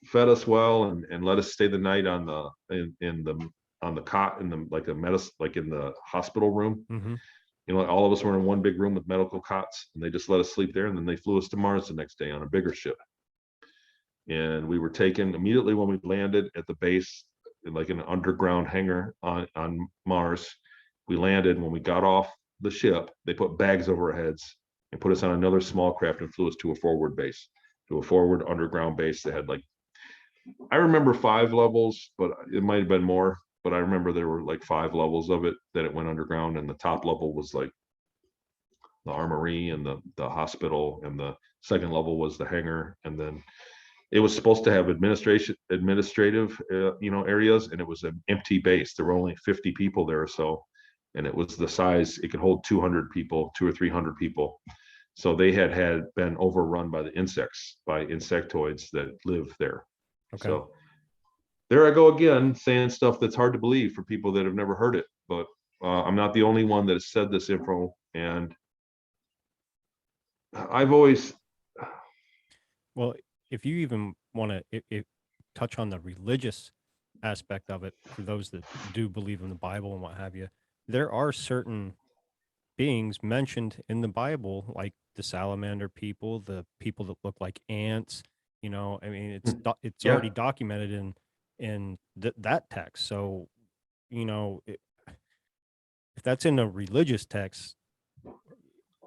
fed us well, and let us stay the night on the cot in the, like a medicine, like in the hospital room. Mm-hmm. All of us were in one big room with medical cots, and they just let us sleep there, and then they flew us to Mars the next day on a bigger ship. And we were taken immediately when we landed at the base, like an underground hangar on Mars. We landed. When we got off the ship, they put bags over our heads and put us on another small craft and flew us to a forward base, to a forward underground base that had, like, I remember 5 levels, but it might have been more. But I remember there were like 5 levels of it that it went underground, and the top level was like the armory and the hospital, and the second level was the hangar, and then it was supposed to have administrative areas, and it was an empty base. There were only 50 people there or so, and it was the size, it could hold 200 people, 200 or 300 people. So they had been overrun by the insects, by insectoids that live there. Okay. So there I go again, saying stuff that's hard to believe for people that have never heard it, but I'm not the only one that has said this info. And I've always, Well, if you even want to touch on the religious aspect of it, for those that do believe in the Bible and what have you, there are certain beings mentioned in the Bible, like the salamander people, the people that look like ants. I mean, it's yeah, already documented in that text. So, if that's in a religious text,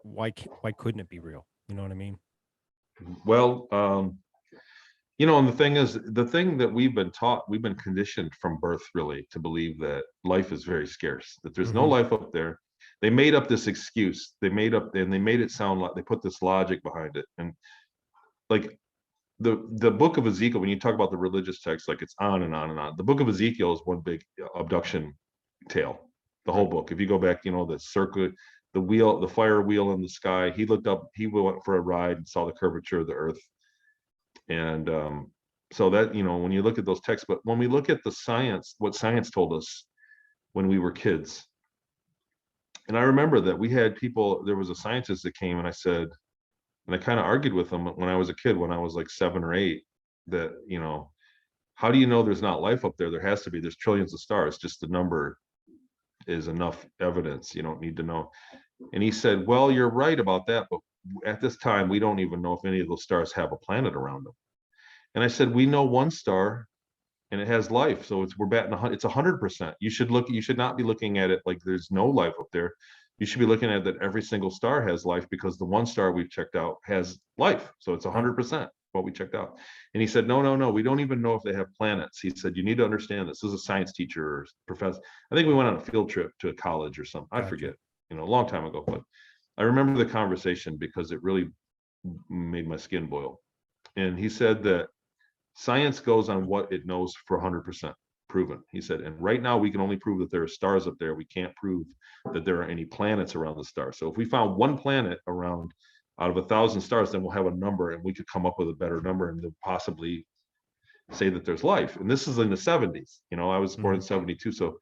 why couldn't it be real? You know what I mean? well, and the thing is, the thing that we've been taught, we've been conditioned from birth, really, to believe that life is very scarce, that there's no Mm-hmm. life up there. They made up this excuse. They made it sound like, they put this logic behind it. And like the book of Ezekiel, when you talk about the religious text, like, it's on and on and on. The book of Ezekiel is one big abduction tale. The whole book. If you go back, the circuit, the wheel, the fire wheel in the sky. He looked up. He went for a ride and saw the curvature of the earth. And so that, when you look at those texts, but when we look at the science, what science told us when we were kids, and I remember that we had people, there was a scientist that came, and I said, and I kind of argued with him when I was a kid, when I was like 7 or 8, that, how do you know there's not life up there? There has to be. There's trillions of stars. Just the number is enough evidence. You don't need to know. And he said, well, you're right about that, but at this time, we don't even know if any of those stars have a planet around them. And I said, we know one star and it has life. So we're batting it's 100%. You should not be looking at it like there's no life up there. You should be looking at that every single star has life, because the one star we've checked out has life. So it's 100% what we checked out. And he said, no, we don't even know if they have planets. He said, you need to understand this. This is a science teacher or professor. I think we went on a field trip to a college or something. I forget, a long time ago, but I remember the conversation because it really made my skin boil. And he said that science goes on what it knows for 100% proven. He said, and right now we can only prove that there are stars up there. We can't prove that there are any planets around the star. So if we found one planet around out of 1,000 stars, then we'll have a number, and we could come up with a better number and possibly say that there's life. And this is in the 70s. I was born in 72. So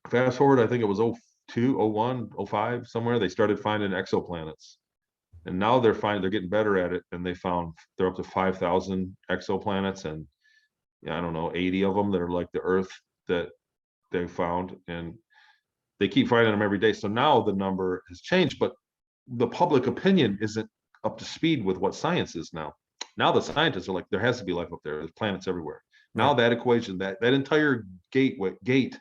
fast forward, I think it was 02, 01, 05, somewhere, they started finding exoplanets. And now they're getting better at it, and they're up to 5,000 exoplanets, and I don't know, 80 of them that are like the Earth that they found, and they keep finding them every day. So now the number has changed, but the public opinion isn't up to speed with what science is now. Now the scientists are like, there has to be life up there. There's planets everywhere. Now that equation, that entire gate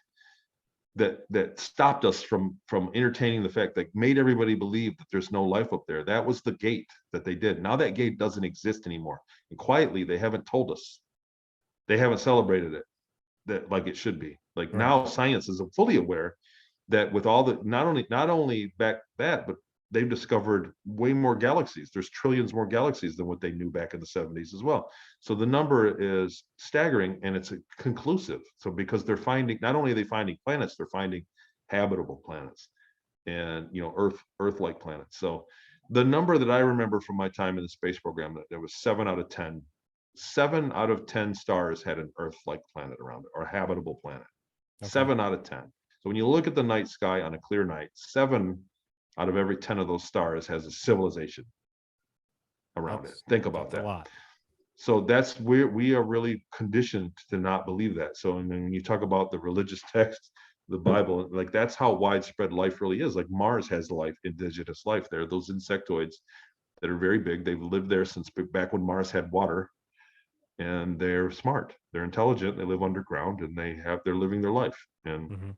that stopped us from entertaining the fact, that made everybody believe that there's no life up there. That was the gate that they did. Now that gate doesn't exist anymore. And quietly, they haven't told us. They haven't celebrated it that like it should be. Like now science is fully aware that with all the, not only back that, but they've discovered way more galaxies. There's trillions more galaxies than what they knew back in the 70s as well. So the number is staggering, and it's conclusive. So because they're finding, not only are they finding planets, they're finding habitable planets, and Earth-like planets. So the number that I remember from my time in the space program, that there was 7 out of 10. 7 out of 10 stars had an Earth-like planet around it, or a habitable planet. Okay. 7 out of 10. So when you look at the night sky on a clear night, 7 out of every 10 of those stars has a civilization around it. Think about That's that. a lot. So that's where we are really conditioned to not believe that. So, and then when you talk about the religious text, the Bible, like that's how widespread life really is. Like Mars has life, indigenous life there. Those insectoids that are very big, they've lived there since back when Mars had water, and they're smart, they're intelligent, they live underground, and they're living their life. And Mhm.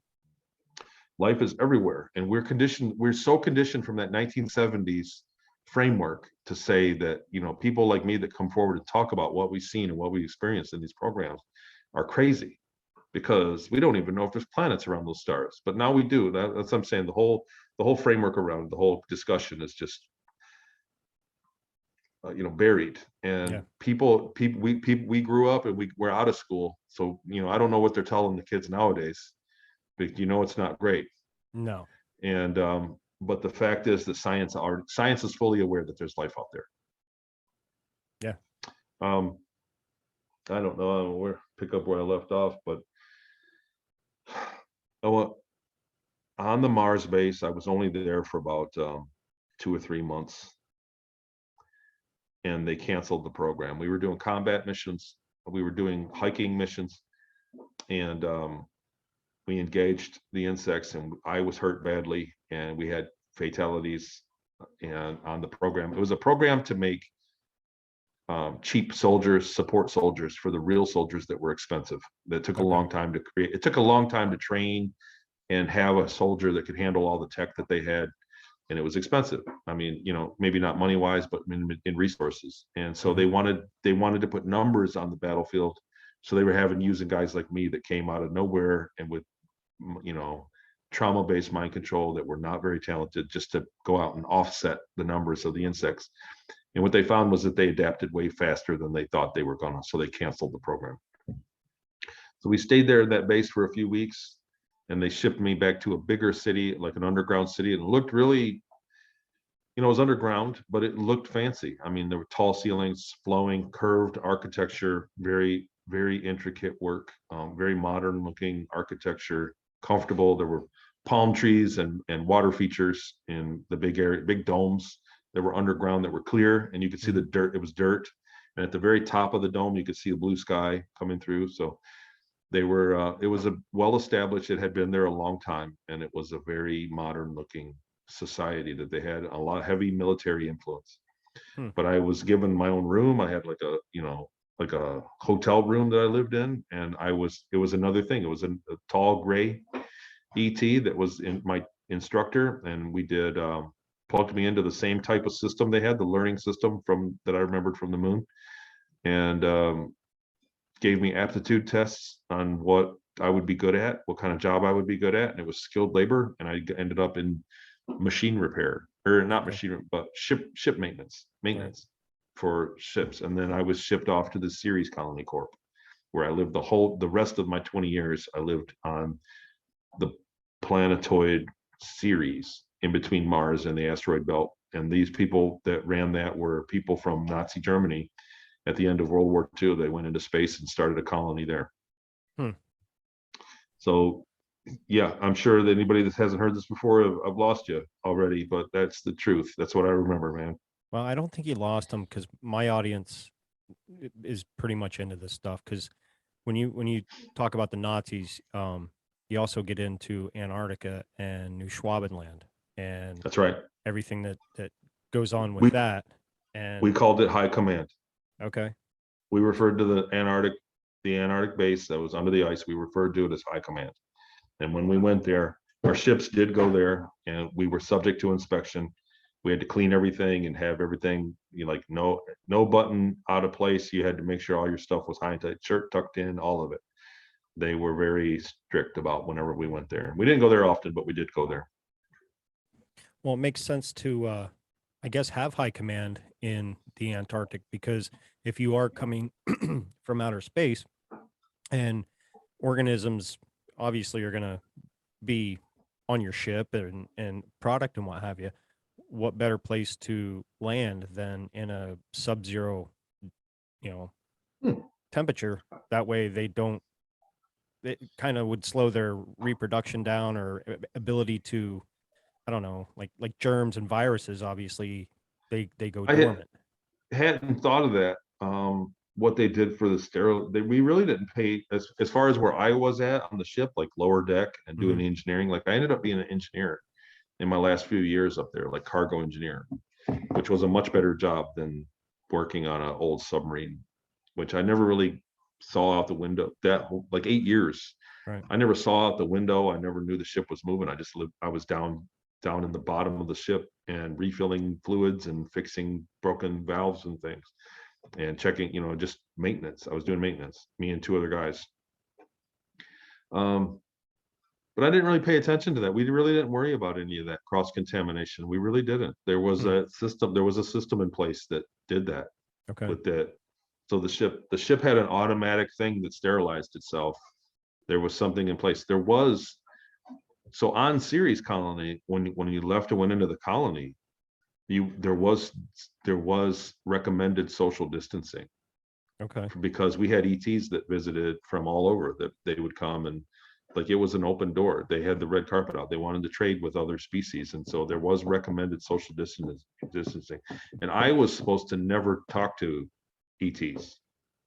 life is everywhere, and we're so conditioned from that 1970s framework to say that people like me that come forward and talk about what we've seen and what we experienced in these programs are crazy, because we don't even know if there's planets around those stars, but now we do. That's what I'm saying. The whole framework around the whole discussion is just buried. And Yeah. we grew up and we're out of school, so I don't know what they're telling the kids nowadays, but it's not great. No. And but the fact is that science is fully aware that there's life out there. Yeah. I don't know where pick up where I left off, but on the Mars base, I was only there for about 2 or 3 months, and they canceled the program. We were doing combat missions, we were doing hiking missions, and we engaged the insects, and I was hurt badly, and we had fatalities. And on the program, it was a program to make cheap soldiers, support soldiers for the real soldiers that were expensive. That took a long time to create. It took a long time to train and have a soldier that could handle all the tech that they had, and it was expensive. I mean, maybe not money wise, but in resources. And so they wanted to put numbers on the battlefield. So they were using guys like me that came out of nowhere and with trauma-based mind control, that were not very talented, just to go out and offset the numbers of the insects. And what they found was that they adapted way faster than they thought they were gonna, so they canceled the program. So we stayed there at that base for a few weeks, and they shipped me back to a bigger city, like an underground city, and it looked really, it was underground, but it looked fancy. I mean, there were tall ceilings, flowing, curved architecture, very, very intricate work, very modern looking architecture, comfortable. There were palm trees and water features in the big area, big domes that were underground that were clear, and you could see the dirt. It was dirt, and at the very top of the dome, you could see the blue sky coming through. So they were. It was a well established. It had been there a long time, and it was a very modern looking society that they had a lot of heavy military influence. But I was given my own room. I had like a hotel room that I lived in, and it was another thing. It was a tall gray ET that was in my instructor, and we did plugged me into the same type of system they had, the learning system that I remembered from the moon, and gave me aptitude tests on what I would be good at, what kind of job I would be good at, and it was skilled labor, and I ended up in machine repair, or not machine, but ship maintenance for ships. And then I was shipped off to the Ceres Colony Corp, where I lived the rest of my 20 years. I lived on the planetoid Ceres, in between Mars and the asteroid belt. And these people that ran that were people from Nazi Germany at the end of World War II. They went into space and started a colony there. So yeah, I'm sure that anybody that hasn't heard this before, I've lost you already, but that's the truth. That's what I remember, man. Well, I don't think you lost them, because my audience is pretty much into this stuff. Because when you talk about the Nazis, you also get into Antarctica and New Schwabenland, and That's right. everything that goes on with that. And we called it High Command. Okay. We referred to the Antarctic base that was under the ice. We referred to it as High Command. And when we went there, our ships did go there, and we were subject to inspection. We had to clean everything and have everything, like no button out of place. You had to make sure all your stuff was high and tight, shirt tucked in, all of it. they were very strict about whenever we went there. We didn't go there often, but we did go there. Well, it makes sense to, I guess, have high command in the Antarctic, because if you are coming from outer space, and organisms obviously are going to be on your ship and product and what have you, what better place to land than in a sub-zero, you know, Hmm. temperature? That way they don't, it kind of would slow their reproduction down, or ability to, I don't know, like germs and viruses, obviously they go I dormant. hadn't thought of that. What they did for the sterile, we really didn't pay as far as where I was at on the ship, like lower deck and doing Mhm. engineering. Like I ended up being an engineer in my last few years up there, like cargo engineer, which was a much better job than working on an old submarine, which I never really saw out the window. That like 8 years, Right. I never saw out the window. I never knew the ship was moving. I just lived. I was down in the bottom of the ship and refilling fluids and fixing broken valves and things and checking, just maintenance. I was doing maintenance, me and two other guys. Um, but I didn't really pay attention to that. We really didn't worry about any of that cross contamination. We really didn't. There was Hmm. a system. There was a system in place that did that Okay. with that. So the ship had an automatic thing that sterilized itself. There was something in place. So on Ceres colony, when you left and went into the colony, there was recommended social distancing, Okay. because we had ETs that visited from all over, that they would come, and like it was an open door. They had the red carpet out. They wanted to trade with other species, and so there was recommended social distancing. And I was supposed to never talk to ETs,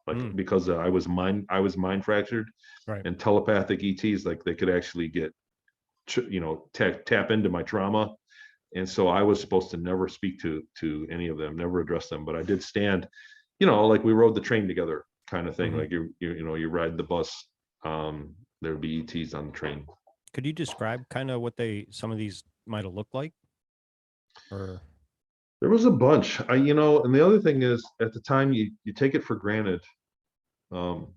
like Mm. because I was mind fractured, Right. and telepathic ETs, like they could actually get tap into my trauma. And so I was supposed to never speak to any of them, never address them. But I did stand, like we rode the train together, kind of thing. Mhm. Like you ride the bus. There would be ETs on the train. Could you describe kind of what some of these might have looked like? Or There was a bunch. And the other thing is, at the time, you take it for granted. Um,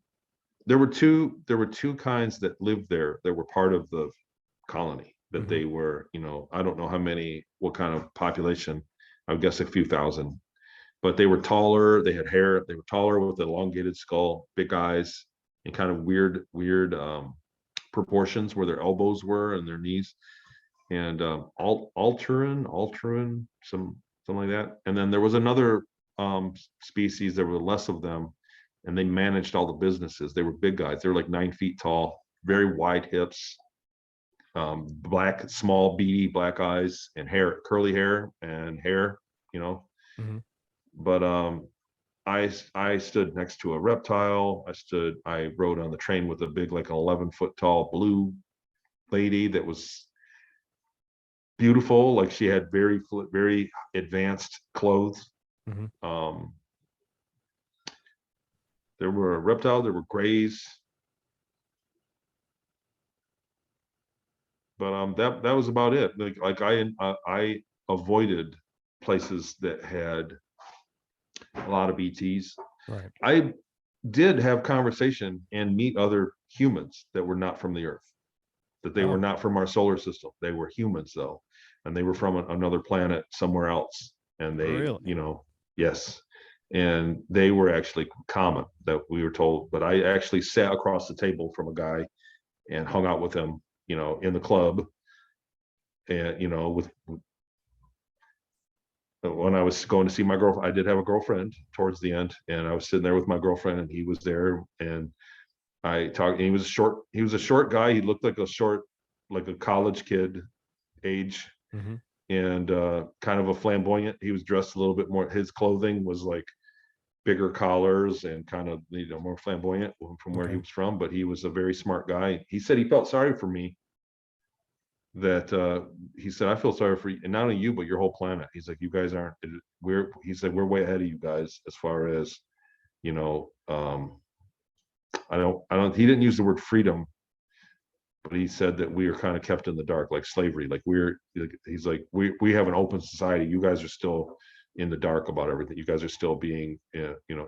there were two kinds that lived there that were part of the colony, that Mhm. they were, I don't know what kind of population. I would guess a few thousand, but they were taller. They had hair. They were taller with an elongated skull, big eyes, and kind of weird proportions where their elbows were and their knees. And Alteran, something like that. And then there was another species. There were less of them, and they managed all the businesses. They were big guys. They were like 9 feet tall, very wide hips, black, small, beady black eyes, and hair, curly hair, and hair. You know, Mhm. but I stood next to a reptile. I rode on the train with a big, like an 11-foot tall blue lady that was beautiful. Like she had very advanced clothes. Mhm. Um, there were a reptile. There were grays, but that was about it. Like I avoided places that had a lot of ETs. Right. I did have conversation and meet other humans that were not from the Earth, that they were Oh, not from our solar system. They were humans though, and they were from another planet somewhere else. And really? yes, and they were actually common, that we were told. But I actually sat across the table from a guy and hung out with him, in the club, and with when I was going to see my girlfriend. I did have a girlfriend towards the end, and I was sitting there with my girlfriend, and he was there, and I talked. And he was a short guy. He looked like a college kid age, Mhm. and kind of a flamboyant. He was dressed a little bit more. His clothing was like bigger collars and kind of more flamboyant from where he Okay. was from. But he was a very smart guy. He said he felt sorry for me. That he said, I feel sorry for you, and not only you, but your whole planet. He's like, you guys aren't. He said, we're way ahead of you guys as far as you know. I don't. He didn't use the word freedom, but he said that we are kind of kept in the dark, like slavery. He's like, we have an open society. You guys are still in the dark about everything. You guys are still being,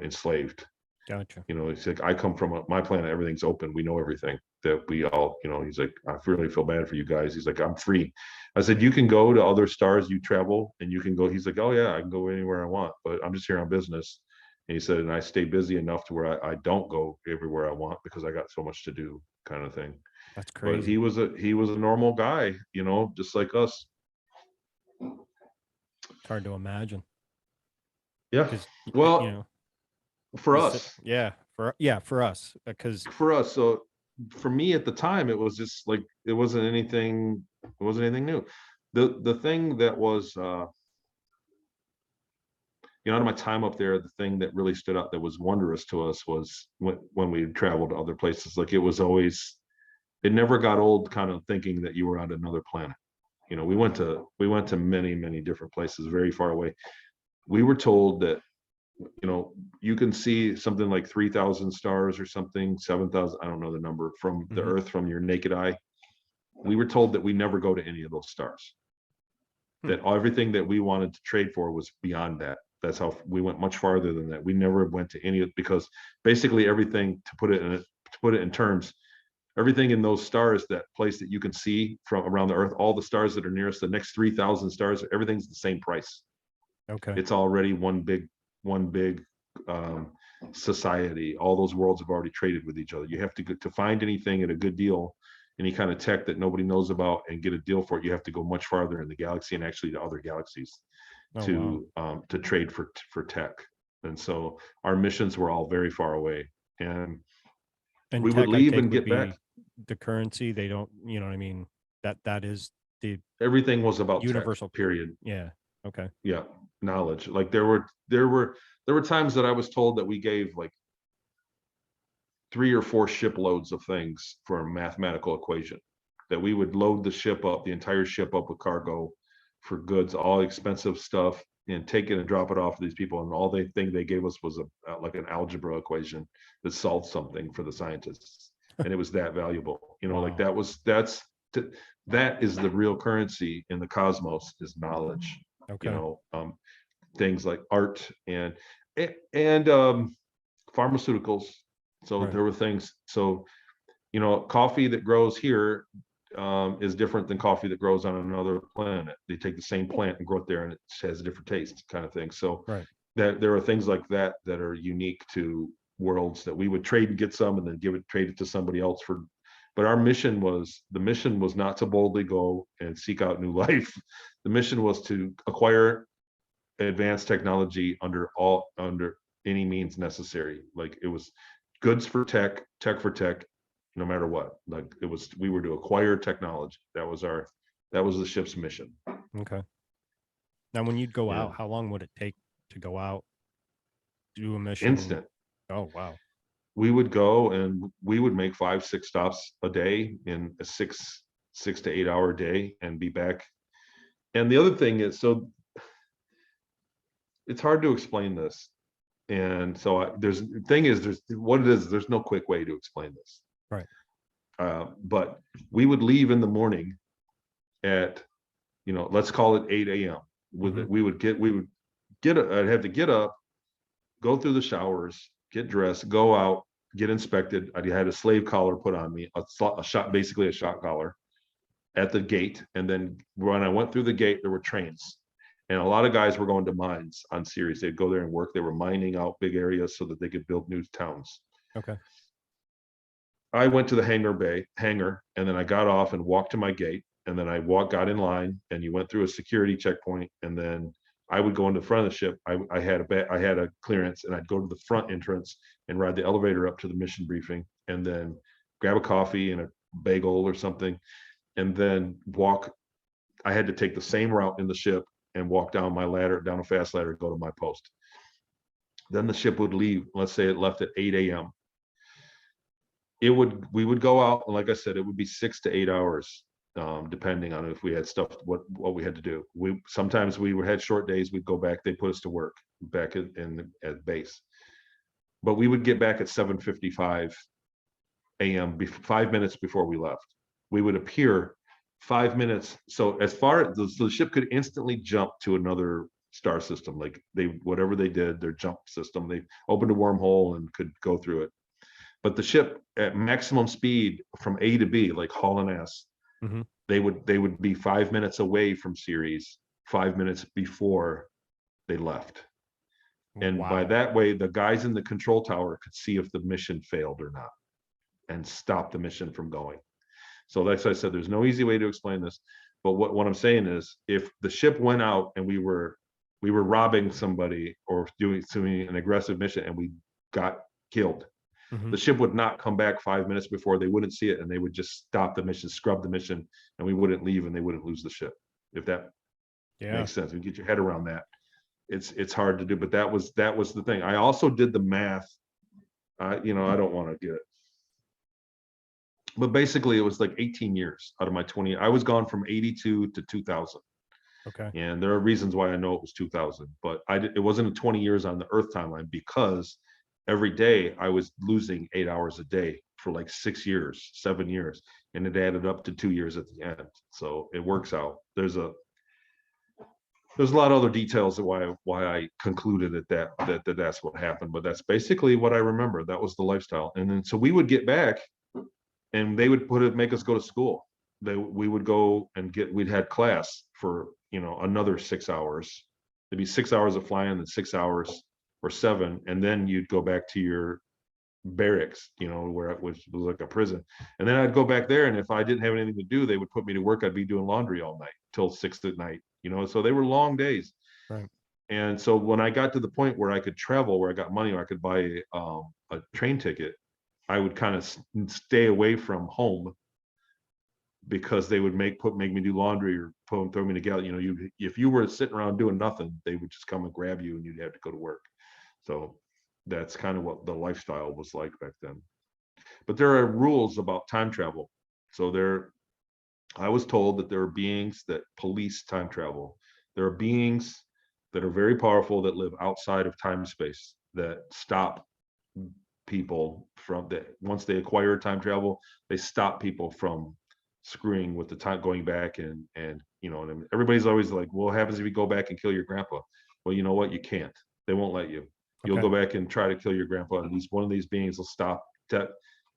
enslaved. Gotcha. You know, he's like, I come from my planet, everything's open, we know everything, that we all, you know, he's like, I really feel bad for you guys. He's like, I'm free. I said, you can go to other stars, you travel and you can go. He's like, oh yeah, I can go anywhere I want, but I'm just here on business. And he said, and I stay busy enough to where I don't go everywhere I want because I got so much to do, kind of thing. That's But crazy. he was a normal guy, you know, just like us. It's hard to imagine Yeah. because, you Well, know, for you said, us, for us, because so for me at the time, it was just like, it wasn't anything new. The thing that was, you know, out of my time up there, the thing that really stood out that was wondrous to us was when we traveled to other places. Like, it was always, it never got old kind of thinking that you were on another planet. You know, we went to many, many different places very far away. We were told that, you know, you can see something like 3,000 stars or something, 7,000, I don't know the number, from the Mhm. Earth, from your naked eye. We were told that we never go to any of those stars, Hmm. that everything that we wanted to trade for was beyond that. That's how we went much farther than that. We never went to any of, because basically everything, to put it in terms, everything in those stars, that place that you can see from around the Earth, all the stars that are nearest, the next 3,000 stars, everything's the same price. Okay. It's already one big society. All those worlds have already traded with each other. You have to find anything at a good deal, any kind of tech that nobody knows about, and get a deal for it. You have to go much farther in the galaxy, and actually to other galaxies, Oh, wow. to trade for tech. And so our missions were all very far away, and And we would tech, I leave take, and would get back. be the currency. They don't, you know what I mean? That is the Everything was about tech, universal. period. Yeah. Okay. Yeah, knowledge. Like, there were times that I was told that we gave like 3 or 4 shiploads of things for a mathematical equation, that we would load the ship up, the entire ship up with cargo for goods, all expensive stuff, and take it and drop it off to these people. And all they think they gave us was like an algebra equation that solved something for the scientists. And it was that valuable, you know, like Wow. that is the real currency in the cosmos, is knowledge, you Okay. know, things like art and pharmaceuticals. So Right. there were things. So, you know, coffee that grows here is different than coffee that grows on another planet. They take the same plant and grow it there, and it has a different taste, kind of thing. So Right. that there are things like that that are unique to worlds, that we would trade and get some, and then trade it to somebody else for. But the mission was not to boldly go and seek out new life. The mission was to acquire advanced technology under any means necessary. Like, it was goods for tech, tech for tech, no matter what. Like, we were to acquire technology. That was the ship's mission. Okay. Now, when you'd go Yeah. out, how long would it take to go out, do a mission? Instant. Oh, wow. We would go and we would make 5, 6 stops a day in a 6 to 8 hour day, and be back. And the other thing is, so it's hard to explain this. And so there's the thing is, there's what it is, there's no quick way to explain this. Right. But we would leave in the morning at, you know, let's call it 8 a.m. With Mhm. it, we would get I'd have to get up, go through the showers, get dressed, go out, get inspected. I had a slave collar put on me, a shot, basically a shot collar, at the gate. And then when I went through the gate, there were trains. And a lot of guys were going to mines on Ceres. They'd go there and work. They were mining out big areas so that they could build new towns. Okay. I went to the hangar, and then I got off and walked to my gate, and then got in line, and you went through a security checkpoint, and then I would go into the front of the ship. I had a clearance, and I'd go to the front entrance and ride the elevator up to the mission briefing, and then grab a coffee and a bagel or something, and then walk. I had to take the same route in the ship and walk down a fast ladder, go to my post. Then the ship would leave. Let's say it left at 8 a.m. We would go out, and like I said, it would be 6 to 8 hours, depending on if we had stuff, what we had to do. Sometimes we had short days. We'd go back. They put us to work back at base, but we would get back at 7:55 a.m. 5 minutes before we left. We would appear 5 minutes. So the ship could instantly jump to another star system. Like whatever they did, their jump system, they opened a wormhole and could go through it. But the ship at maximum speed from A to B, like hauling ass, Mm-hmm. they would be 5 minutes away from Ceres 5 minutes before they left. And by Wow. that way, the guys in the control tower could see if the mission failed or not and stop the mission from going. So that's why I said there's no easy way to explain this. But what I'm saying is if the ship went out and we were robbing somebody or doing an aggressive mission and we got killed, Mm-hmm. the ship would not come back 5 minutes before. They wouldn't see it and they would just stop the mission, scrub the mission, and we wouldn't leave and they wouldn't lose the ship. If that Yeah. makes sense. You get your head around that. It's hard to do, but that was the thing. I also did the math. I don't want to get it. But basically it was like 18 years out of my 20. I was gone from 82 to 2000. Okay. And there are reasons why I know it was 2000, but it wasn't 20 years on the Earth timeline because every day I was losing 8 hours a day for like 6 years, 7 years, and it added up to 2 years at the end. So it works out. There's a lot of other details of why I concluded that's what happened, but that's basically what I remember. That was the lifestyle. And then so we would get back and they would make us go to school. We would go and we'd had class for another 6 hours. It'd be 6 hours of flying and 6 hours or 7, and then you'd go back to your barracks, where it was like a prison. And then I'd go back there, and if I didn't have anything to do, they would put me to work. I'd be doing laundry all night till 6 at night. So they were long days. Right. And so when I got to the point where I could travel, where I got money, where I could buy a train ticket, I would kind of stay away from home because they would make me do laundry or throw me together. If you were sitting around doing nothing, they would just come and grab you and you'd have to go to work. So that's kind of what the lifestyle was like back then. But there are rules about time travel. So I was told that there are beings that police time travel. There are beings that are very powerful that live outside of time and space that stop people from that. Once they acquire time travel, they stop people from screwing with the time, going back and everybody's always like, well, what happens if you go back and kill your grandpa? Well, you know what? You can't. They won't let you. You'll Okay. go back and try to kill your grandpa, and one of these beings will stop that.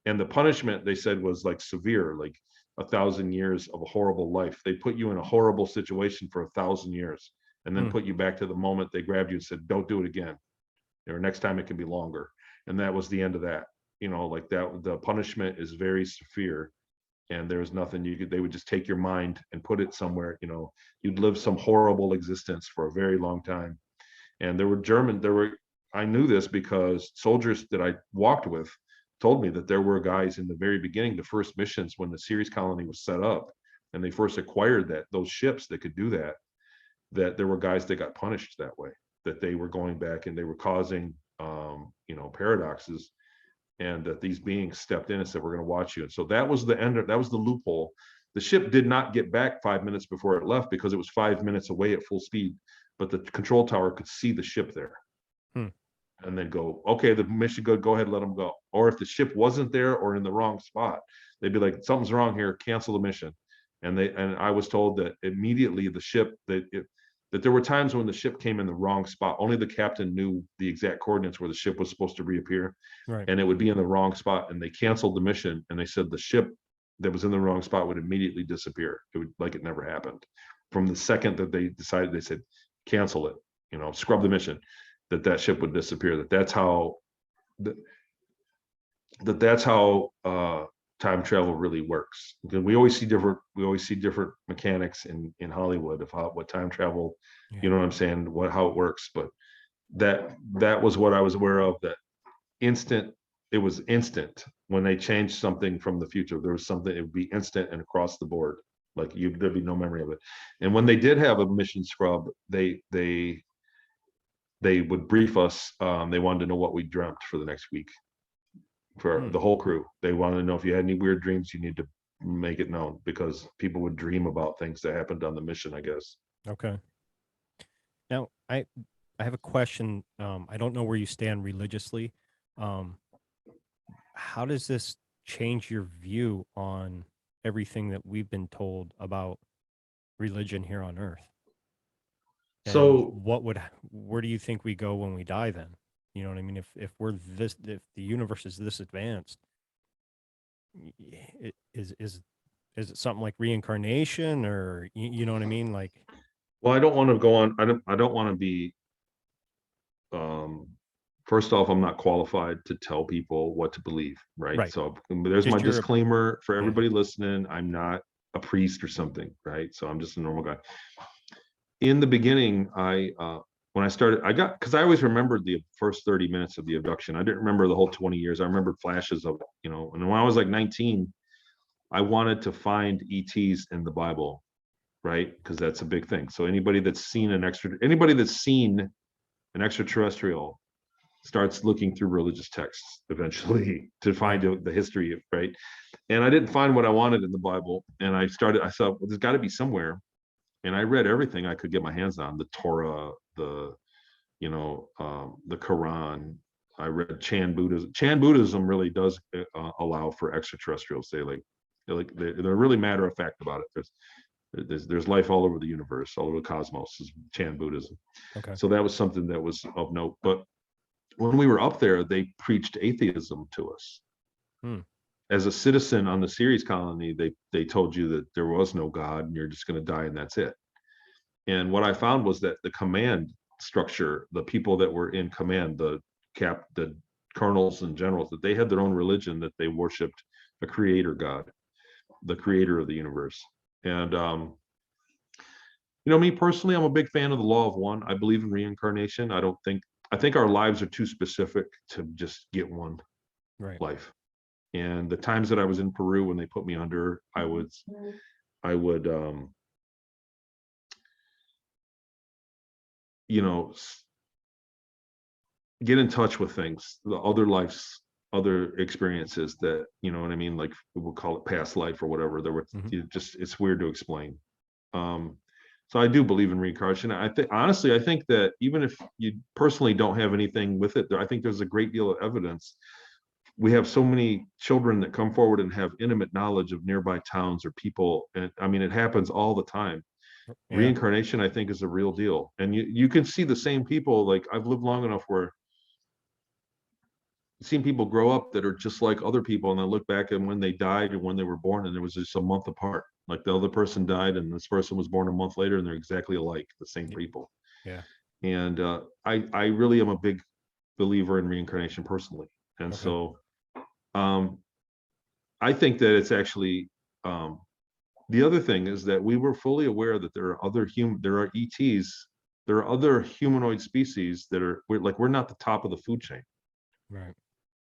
And the punishment, they said, was like severe, like 1,000 years of a horrible life. They put you in a horrible situation for 1,000 years and then put you back to the moment they grabbed you and said, don't do it again. Or next time it can be longer. And that was the end of that. Like that, the punishment is very severe. And there's nothing they would just take your mind and put it somewhere. You'd live some horrible existence for a very long time. And I knew this because soldiers that I walked with told me that there were guys in the very beginning, the first missions when the Ceres colony was set up and they first acquired those ships that could do that there were guys that got punished that way, that they were going back and they were causing paradoxes, and that these beings stepped in and said, we're going to watch you. And so that was the end. That was the loophole. The ship did not get back 5 minutes before it left because it was 5 minutes away at full speed, but the control tower could see the ship there. And then go, okay, the mission go ahead, let them go. Or if the ship wasn't there or in the wrong spot, they'd be like, something's wrong here, cancel the mission. And I was told that immediately the ship, that there were times when the ship came in the wrong spot. Only the captain knew the exact coordinates where the ship was supposed to reappear. Right. And it would be in the wrong spot. And they canceled the mission. And they said the ship that was in the wrong spot would immediately disappear. It would, like, it never happened. From the second that they decided, they said, cancel it, scrub the mission, that ship would disappear. That's how time travel really works. Because we always see different mechanics in Hollywood of what time travel, you know what I'm saying, how it works. But that was what I was aware of, that it was instant when they changed something from the future. There was something, it would be instant and across the board. Like there'd be no memory of it. And when they did have a mission scrub, they would brief us. They wanted to know what we dreamt for the next week. For the whole crew, they wanted to know if you had any weird dreams, you need to make it known, because people would dream about things that happened on the mission, I guess. Okay. Now, I have a question. I don't know where you stand religiously. How does this change your view on everything that we've been told about religion here on Earth? And So, where do you think we go when we die then? You know what I mean? If the universe is this advanced, is it something like reincarnation, or you know what I mean? Like, well, I don't want to go on. I don't want to be, um, first off, I'm not qualified to tell people what to believe, right? right. So there's my Just your, disclaimer for yeah. everybody listening. I'm not a priest or something, right? So I'm just a normal guy. In the beginning, when I started, because I always remembered the first 30 minutes of the abduction. I didn't remember the whole 20 years. I remembered flashes of it, and when I was like 19, I wanted to find ETs in the Bible, right? Because that's a big thing. So anybody that's seen an extraterrestrial starts looking through religious texts eventually to find Right. out the history of, right. And I didn't find what I wanted in the Bible. And I thought, well, there's got to be somewhere. And I read everything I could get my hands on, the Torah, the Quran. I read Chan Buddhism. Chan Buddhism really does allow for extraterrestrials. They're really matter of fact about it. There's life all over the universe, all over the cosmos, is Chan Buddhism. Okay. So that was something that was of note. But when we were up there, they preached atheism to us. Hmm. As a citizen on the Ceres colony, they told you that there was no God and you're just going to die and that's it. And what I found was that the command structure, the people that were in command, the colonels and generals, that they had their own religion, that they worshipped a creator God, the creator of the universe. And me personally, I'm a big fan of the law of one. I believe in reincarnation. I think our lives are too specific to just get one Right. life. And the times that I was in Peru when they put me under, I would get in touch with things, the other lives, other experiences that, you know what I mean? Like we'll call it past life or whatever. There were it's weird to explain. Um, so I do believe in reincarnation. I think that even if you personally don't have anything with it, I think there's a great deal of evidence. We have so many children that come forward and have intimate knowledge of nearby towns or people. And I mean, it happens all the time. Yeah. Reincarnation, I think, is a real deal. And you can see the same people. Like I've lived long enough where I've seen people grow up that are just like other people, and I look back at when they died and when they were born, and there was just a month apart. Like the other person died, and this person was born a month later, and they're exactly alike, the same people. Yeah. And I really am a big believer in reincarnation personally, and Okay. so um, I think that it's actually the other thing is that we were fully aware that there are ETs, there are other humanoid species that we're not the top of the food chain. Right.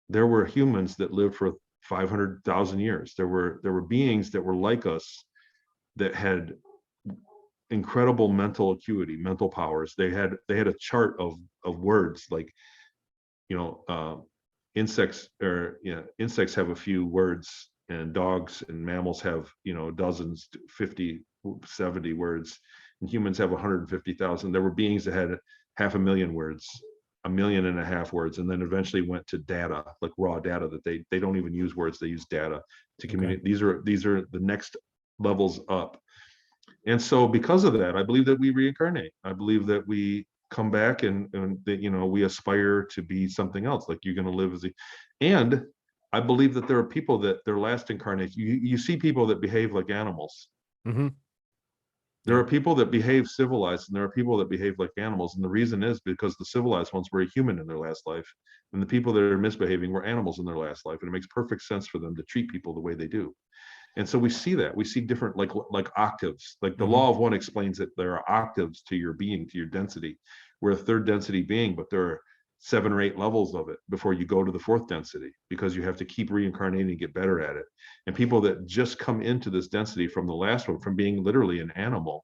There were humans that lived for 500,000 years. There were beings that were like us that had incredible mental acuity, mental powers. They had a chart of words, like insects, insects have a few words, and dogs and mammals have dozens, 50, 70 words, and humans have 150,000. There were beings that had 500,000 words, 1.5 million words, and then eventually went to data, like raw data, that they don't even use words, they use data to communicate. These are the next levels up. And so because of that, I believe that we reincarnate. I believe that we come back and that we aspire to be something else. Like you're going to live and I believe that there are people that their last incarnation, you see people that behave like animals. Mm-hmm. There Yep. are people that behave civilized, and there are people that behave like animals. And the reason is because the civilized ones were a human in their last life, and the people that are misbehaving were animals in their last life. And it makes perfect sense for them to treat people the way they do. And so we see that. We see different, like octaves. Like the Mm-hmm. law of one explains that there are octaves to your being, to your density. We're a third density being, but there are 7 or 8 levels of it before you go to the fourth density, because you have to keep reincarnating and get better at it. And people that just come into this density from the last one, from being literally an animal,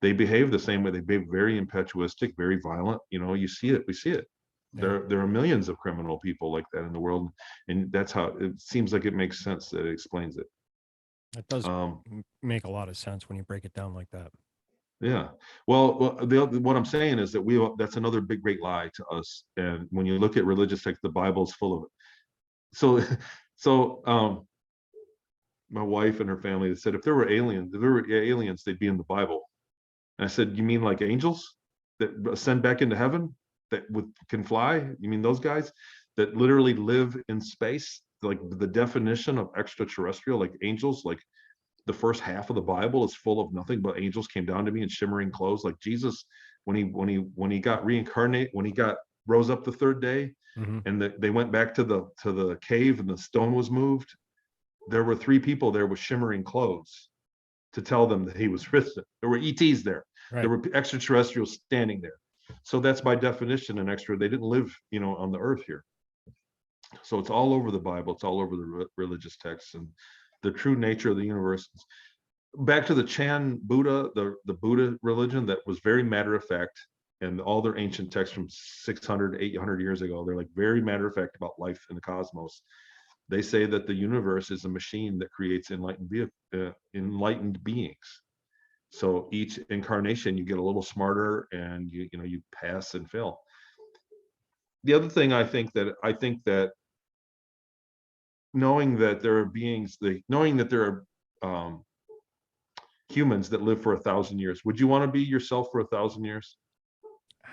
they behave the same way. They behave very impetuistic, very violent. You see it. We see it. Yeah. There are millions of criminal people like that in the world, and that's how it seems like it makes sense that it explains it. It does Um, make a lot of sense when you break it down like that. yeah. What I'm saying is that that's another big, great lie to us. And when you look at religious texts, the Bible's full of it. So, so my wife and her family said if there were aliens, they'd be in the Bible. And I said, you mean like angels? that ascend back into heaven that can fly? You mean those guys that literally live in space? Like the definition of extraterrestrial, like angels, like the first half of the Bible is full of nothing but angels came down to me in shimmering clothes. Like Jesus, when he got reincarnated, when he got rose up the third day, and they went back to the cave and the stone was moved, there were 3 people there with shimmering clothes to tell them that he was risen. There were ETs there. Right. There were extraterrestrials standing there. So that's by definition an extra. They didn't live, on the earth here. So it's all over the Bible. It's all over the religious texts and the true nature of the universe. Back to the Chan Buddha, the Buddha religion that was very matter of fact, and all their ancient texts from 600, 800 years ago, they're like very matter of fact about life in the cosmos. They say that the universe is a machine that creates enlightened beings. So each incarnation, you get a little smarter, and you pass and fail. The other thing I think that knowing that there are beings, knowing that there are humans that live for 1,000 years, would you want to be yourself for 1,000 years?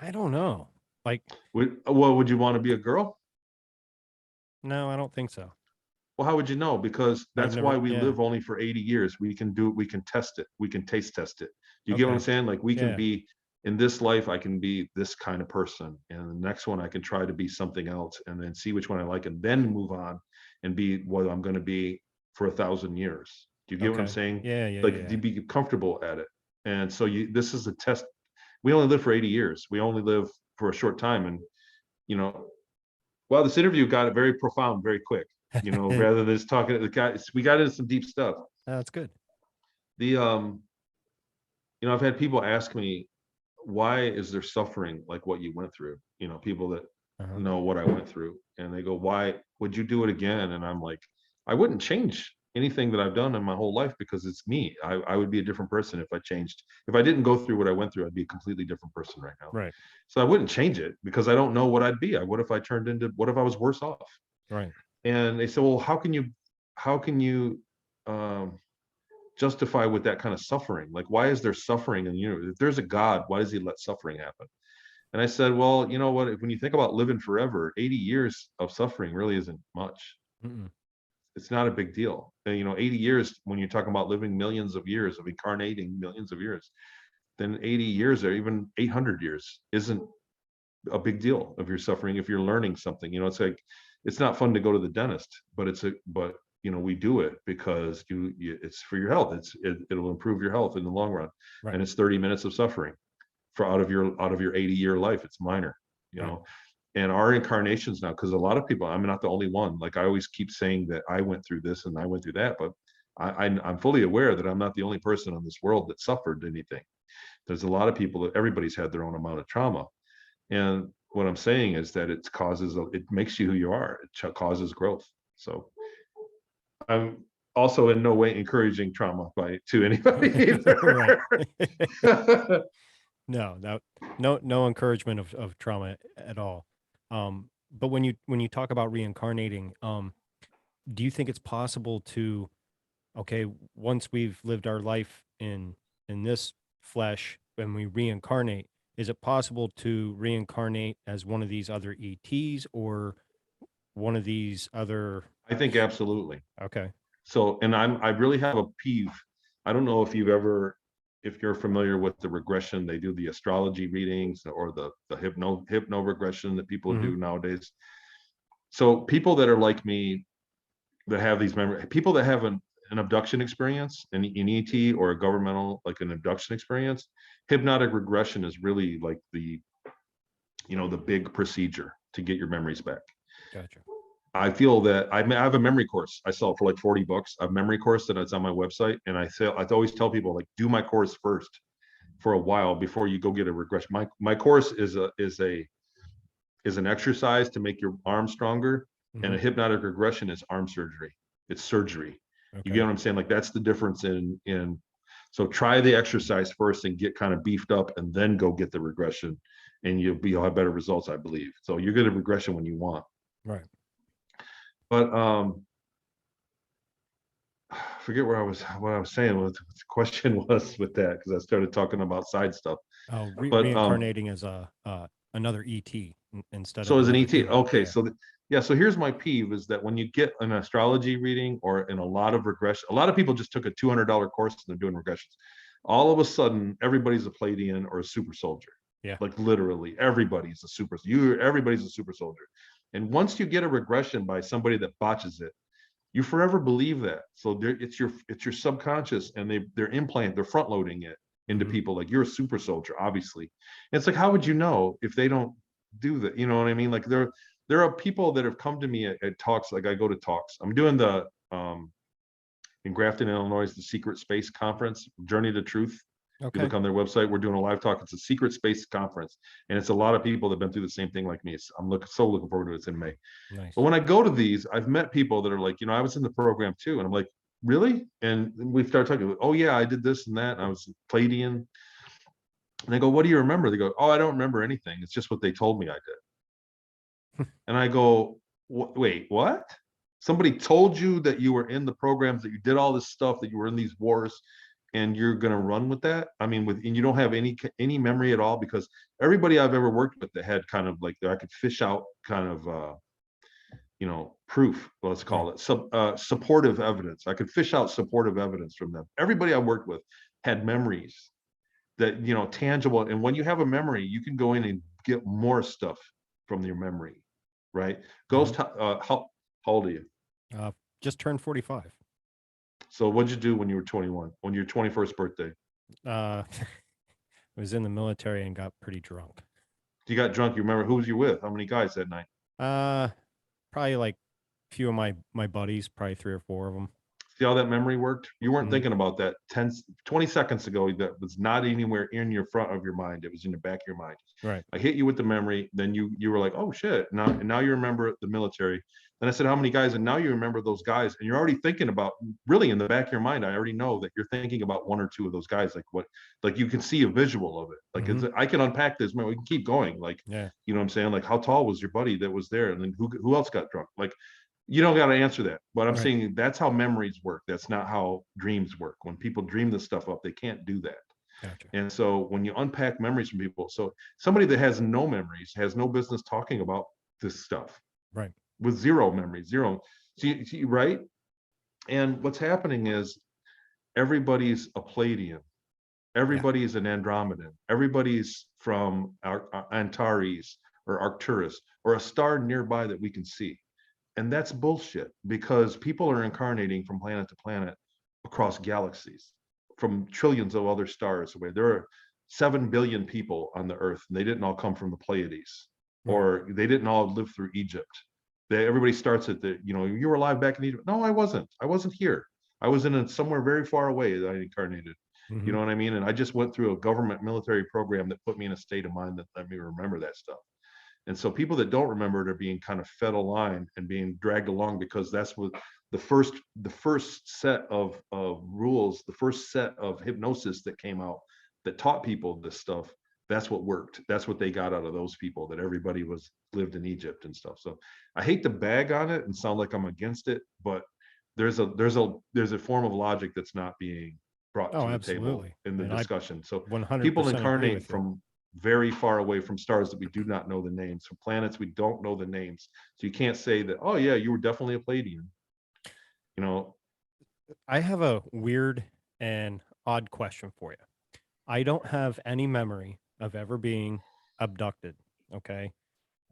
I don't know. Like, would you want to be a girl? No, I don't think so. Well, how would you know? Because that's why we yeah. live only for 80 years. We can test it. We can taste test it. Do you get what I'm saying? Like we can be, in this life, I can be this kind of person. And the next one, I can try to be something else and then see which one I like and then move on and be what I'm going to be for 1,000 years. Do you get what I'm saying? Yeah. Like to be comfortable at it. And so this is a test. We only live for 80 years. We only live for a short time. And, well, this interview got it very profound, very quick. Rather than just talking to the guys, we got into some deep stuff. That's good. I've had people ask me, why is there suffering like what you went through? People that know what I went through, and they go, why would you do it again? And I'm like, I wouldn't change anything that I've done in my whole life because it's me. I would be a different person if I changed. If I didn't go through what I went through, I'd be a completely different person right now. Right. So I wouldn't change it because I don't know what I'd be. What if I was worse off? Right. And they said, well, how can you justify with that kind of suffering? Like, why is there suffering? And if there's a God, why does he let suffering happen? And I said, well, you know what? When you think about living forever, 80 years of suffering really isn't much. It's not a big deal. 80 years, when you're talking about living millions of years, of incarnating millions of years, then 80 years or even 800 years isn't a big deal of your suffering if you're learning something. It's like, it's not fun to go to the dentist, but we do it because it's for your health. It'll improve your health in the long run. Right. And it's 30 minutes of suffering out of your 80-year life. It's minor, and our incarnations now, because a lot of people, I'm not the only one. Like I always keep saying that I went through this and I went through that, but I'm fully aware that I'm not the only person in this world that suffered anything. There's a lot of people that everybody's had their own amount of trauma. And what I'm saying is that it makes you who you are. It causes growth. So I'm also in no way encouraging trauma to anybody either. No encouragement of trauma at all. But when you talk about reincarnating, do you think it's possible to, once we've lived our life in this flesh and we reincarnate, is it possible to reincarnate as one of these other ETs or one of these other? I think absolutely. Okay. So, and I really have a peeve. I don't know if you're familiar with the regression. They do the astrology readings or the hypno regression that people do nowadays. So people that are like me, that have these people that have an abduction experience, an ET or a governmental, like an abduction experience, hypnotic regression is really like the big procedure to get your memories back. Gotcha. I feel that I have a memory course. I sell it for like $40. A memory course that's on my website, and I always tell people, like, do my course first for a while before you go get a regression. My course is an exercise to make your arm stronger, and a hypnotic regression is arm surgery. It's surgery. Okay. You get what I'm saying? Like that's the difference in. So try the exercise first and get kind of beefed up, and then go get the regression, and you'll have better results, I believe. So you get a regression when you want. Right. But forget what I was saying, what the question was with that, because I started talking about side stuff. Oh, But reincarnating as another ET instead of so as an another ET, human. okay, Yeah. so yeah, so here's my peeve is that when you get an astrology reading or in a lot of regression, a lot of people just took a $200 course and they're doing regressions. All of a sudden, everybody's a Pleiadian or a super soldier. Yeah. Like literally, everybody's everybody's a super soldier. And once you get a regression by somebody that botches it, you forever believe that. So it's your subconscious, and they're front loading it into Mhm. people like you're a super soldier, obviously. And it's like, how would you know if they don't do that? You know what I mean? Like there are people that have come to me at talks. Like I go to talks. I'm doing the in Grafton, Illinois, the Secret Space Conference, Journey to Truth. You Okay. look on their website, we're doing a live talk. It's a secret space conference. And it's a lot of people that have been through the same thing like me. I'm so looking forward to it. It's in May. But Nice. when I go to these, I've met people that are like, I was in the program too. And I'm like, really? And we start talking, oh yeah, I did this and that. And I was Pleiadian. And I go, what do you remember? They go, oh, I don't remember anything. It's just what they told me I did. And I go, wait, what? Somebody told you that you were in the programs, that you did all this stuff, that you were in these wars, and you're going to run with that? I mean, and you don't have any memory at all? Because everybody I've ever worked with that had kind of like, I could fish out kind of proof, let's call it supportive evidence. I could fish out supportive evidence from them. Everybody I worked with had memories that, tangible. And when you have a memory, you can go in and get more stuff from your memory, right? Mhm. How old are you? Uh, just turned 45. So what'd you do when you were 21, on your 21st birthday? I was in the military and got pretty drunk. You got drunk. You remember who was you with? How many guys that night? Uh, Probably like a few of my buddies, probably 3 or 4 of them. See how that memory worked? You weren't Mhm. thinking about that 20 seconds ago. That was not anywhere in your front of your mind. It was in the back of your mind. Right. I hit you with the memory. Then you were like, oh shit. Now you remember the military. Then I said, how many guys? And now you remember those guys. And you're already thinking about, really in the back of your mind, I already know that you're thinking about 1 or 2 of those guys. Like you can see a visual of it. Like Mhm. I can unpack this, man. We can keep going. Like, Yeah. you know what I'm saying? Like, how tall was your buddy that was there? And then who else got drunk? Like, you don't got to answer that, but I'm Right. saying that's how memories work. That's not how dreams work. When people dream this stuff up, they can't do that. Gotcha. And so when you unpack memories from people, so somebody that has no memories has no business talking about this stuff Right. with zero memories, zero. See, right? And what's happening is everybody's a Pleiadian, Yeah. everybody's an Andromedan, everybody's from Antares or Arcturus or a star nearby that we can see. And that's bullshit, because people are incarnating from planet to planet across galaxies, from trillions of other stars away. There are 7 billion people on the earth, and they didn't all come from the Pleiades, Right. or they didn't all live through Egypt. Everybody starts at you were alive back in Egypt. No, I wasn't. I wasn't here. I was somewhere very far away that I incarnated. You Mhm. know what I mean? And I just went through a government military program that put me in a state of mind that let me remember that stuff. And so people that don't remember it are being kind of fed a line and being dragged along, because that's what the first set of rules, the first set of hypnosis that came out that taught people this stuff. That's what worked. That's what they got out of those people, that everybody lived in Egypt and stuff. So I hate to bag on it and sound like I'm against it, but there's a form of logic that's not being brought Oh, to the table absolutely. in the And I discussion. So people 100% agree incarnate with you. from very far away from stars that we do not know the names, from planets we don't know the names. So you can't say that, oh yeah, you were definitely a Pleiadian. You know, I have a weird and odd question for you. I don't have any memory of ever being abducted. Okay.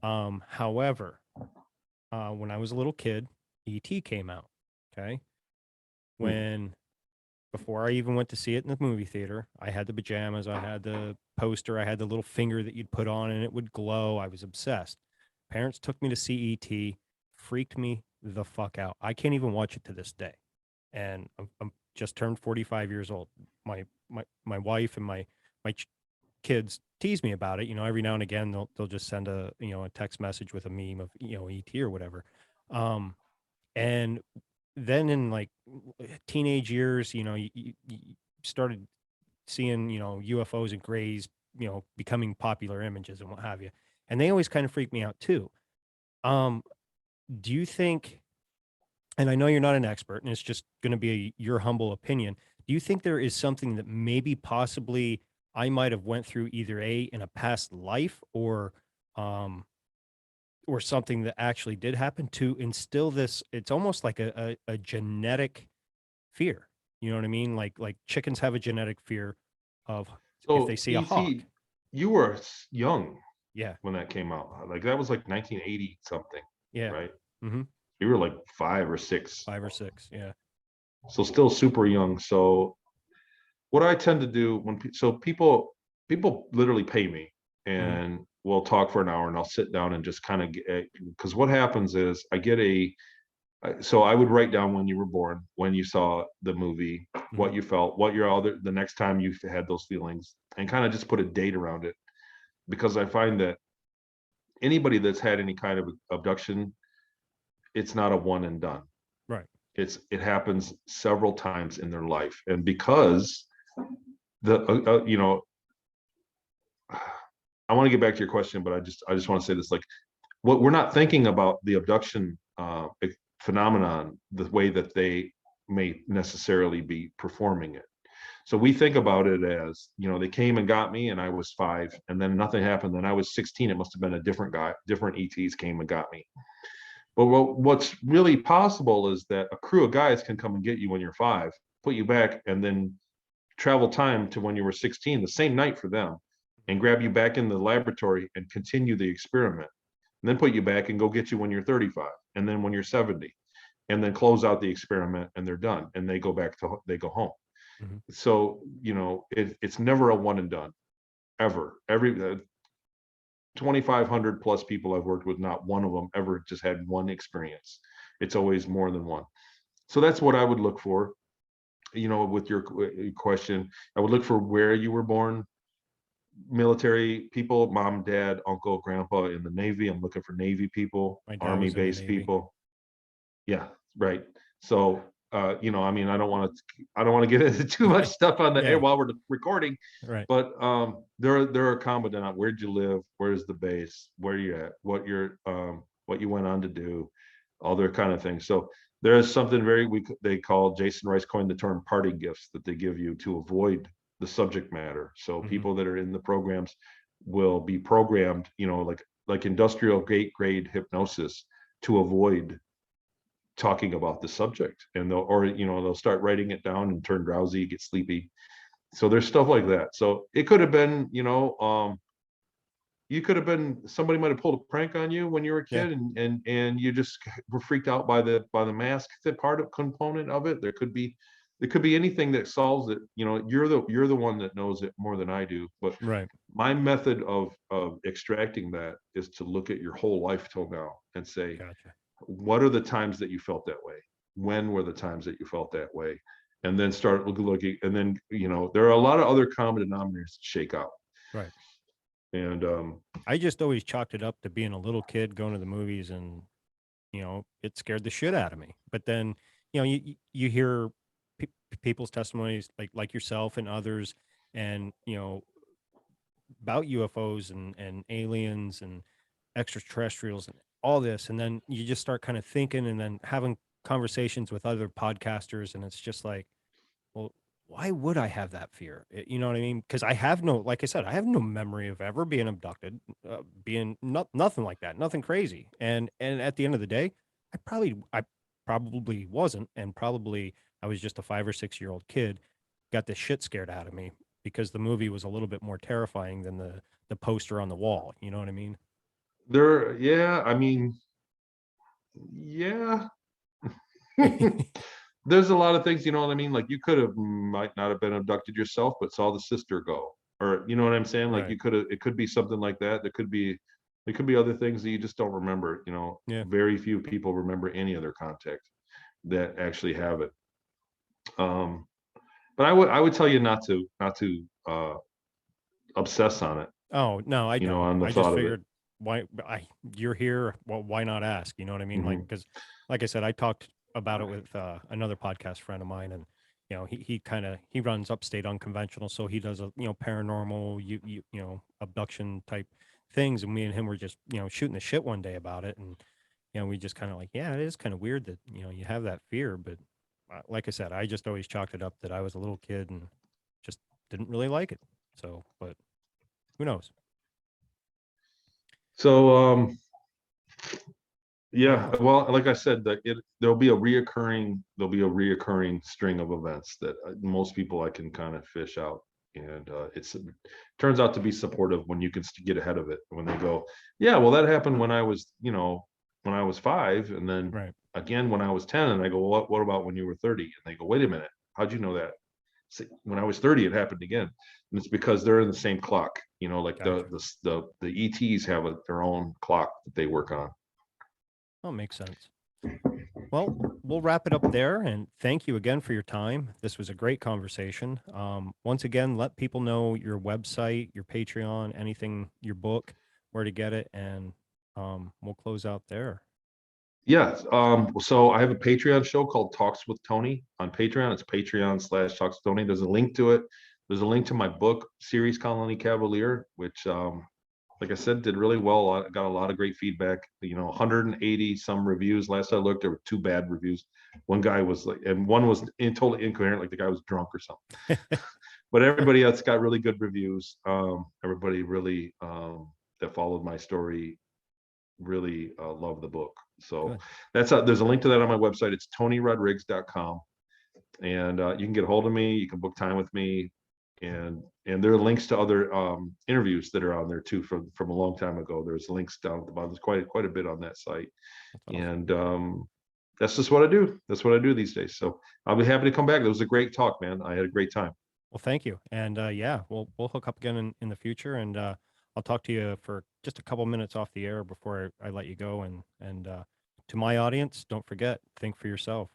However, when I was a little kid, ET came out. Okay. hmm, When Before I even went to see it in the movie theater, I had the pajamas, I had the poster, I had the little finger that you'd put on and it would glow. I was obsessed. Parents took me to see ET, freaked me the fuck out. I can't even watch it to this day. And I'm just turned 45 years old. My wife and my kids tease me about it. Every now and again they'll just send a text message with a meme of ET or whatever. Um, and then in like teenage years, you started seeing, UFOs and grays, becoming popular images and what have you. And they always kind of freak me out too. Um, do you think and I know you're not an expert, and it's just going to be your humble opinion. Do you think there is something that maybe possibly I might have went through either in a past life um, or something that actually did happen to instill this? It's almost like a genetic fear. You know what I mean? Like chickens have a genetic fear of if they So see a hawk. ET, you were young Yeah. when that came out. Like that was like 1980 something, Yeah. right? Hmm. You were like 5 or 6, 5 or 6. Yeah. so still super young. So what I tend to do when so people literally pay me Hmm. and we'll talk for an hour and I'll sit down and just kind of because what happens is I get so I would write down when you were born, when you saw the movie, Hmm. what you felt, what your other the next time you had those feelings, and kind of just put a date around it because I find that anybody that's had any kind of abduction, it's not a one and done. Right. It happens several times in their life, and because the I want to get back to your question, but I just want to say this: like, what we're not thinking about the abduction phenomenon the way that they may necessarily be performing it. So we think about it as, they came and got me and I was 5 and then nothing happened. Then I was 16. It must have been a different guy, different ETs came and got me. But what's really possible is that a crew of guys can come and get you when you're 5, put you back, and then travel time to when you were 16, the same night for them, and grab you back in the laboratory and continue the experiment. And then put you back and go get you when you're 35, and then when you're 70, and then close out the experiment and they're done and they go home. Hmm. So, it's never a one and done ever. Every 2,500 plus people I've worked with, not one of them ever just had one experience. It's always more than one. So that's what I would look for. With your question, I would look for where you were born, military people, mom, dad, uncle, grandpa in the Navy. I'm looking for Navy people, My dad Army was in the base Navy. people. Yeah, right. So, I mean, I don't want to get into too much stuff on the air Yeah. while we're recording, Right. but there are common denominators. Where'd you live? Where's the base? Where you at? What you went on to do, other kind of things. So there is something they call, Jason Rice coined the term party gifts that they give you to avoid the subject matter. So Hmm. people that are in the programs will be programmed, like industrial grade hypnosis, to avoid talking about the subject, and they'll start writing it down and turn drowsy, get sleepy. So there's stuff like that. So it could have been, you could have been, somebody might have pulled a prank on you when you were a Yeah. kid, and you just were freaked out by the mask, the part of component of it. There could be anything that solves it. You're the one that knows it more than I do, but Right. my method of extracting that is to look at your whole life till now and say, Gotcha. what are the times that you felt that way? When were the times that you felt that way? And then start looking, and then, there are a lot of other common denominators to shake out. Right. And I just always chalked it up to being a little kid going to the movies, and it scared the shit out of me. But then, you hear pe- people's testimonies like yourself and others, and about UFOs and aliens and extraterrestrials and all this, and then you just start kind of thinking and then having conversations with other podcasters, and it's just like, well, why would I have that fear? You know what I mean? Because I have no, like I said, I have no memory of ever being abducted, being nothing like that, nothing crazy. And at the end of the day, I probably wasn't, and probably I was just a 5 or 6 year old kid, got the shit scared out of me because the movie was a little bit more terrifying than the poster on the wall. You know what I mean? yeah, I mean, yeah. There's a lot of things, you know what I mean? Like, you might not have been abducted yourself, but saw the sister go, or you know what I'm saying? Like, Right. it could be something like that. There could be other things that you just don't remember. Yeah. Very few people remember any other contact that actually have it. Um, but I would tell you not to obsess on it, Oh, no, I don't. on the I just thought of it. figured you're here. Well, why not ask? You know what I mean? Like, Hmm. because like I said, I talked about it with another podcast friend of mine, and he runs Upstate Unconventional, so he does a paranormal abduction type things, and me and him were just shooting the shit one day about it, and we just kind of like, yeah, it is kind of weird that, you have that fear. But like I said, I just always chalked it up that I was a little kid and just didn't really like it. So, but who knows? So, Yeah. well, like I said, there'll be a reoccurring string of events that most people I can kind of fish out, and it turns out to be supportive when you can get ahead of it. When they go, yeah, well, that happened when I was, when I was 5, and then Right. again when I was 10, and I go, well, what about when you were 30? And they go, wait a minute, how'd you know that? See, when I was 30, it happened again, and it's because they're in the same clock. Like Gotcha. the ETs have their own clock that they work on. Oh, makes sense. Well, we'll wrap it up there. And thank you again for your time. This was a great conversation. Once again, let people know your website, your Patreon, anything, your book, where to get it. And we'll close out there. Yeah. So I have a Patreon show called Talks with Tony on Patreon. It's Patreon/Talks with Tony. There's a link to it. There's a link to my book, Series Colony Cavalier, which, like I said, did really well. I got a lot of great feedback. 180 some reviews. Last I looked, there were 2 bad reviews. One guy was like, and one was totally incoherent, like the guy was drunk or something. But everybody else got really good reviews. Everybody really, that followed my story, really love the book. So Good. there's a link to that on my website. It's TonyRodrigues.com, and you can get a hold of me. You can book time with me, and there are links to other interviews that are on there too from a long time ago. There's links down at the bottom. There's quite a bit on that site, That's awesome. and that's just what I do. That's what I do these days. So I'll be happy to come back. It was a great talk, man. I had a great time. Well, thank you. And yeah, we'll hook up again in the future. And I'll talk to you for just a couple minutes off the air before I let you go. And to my audience, don't forget, think for yourself.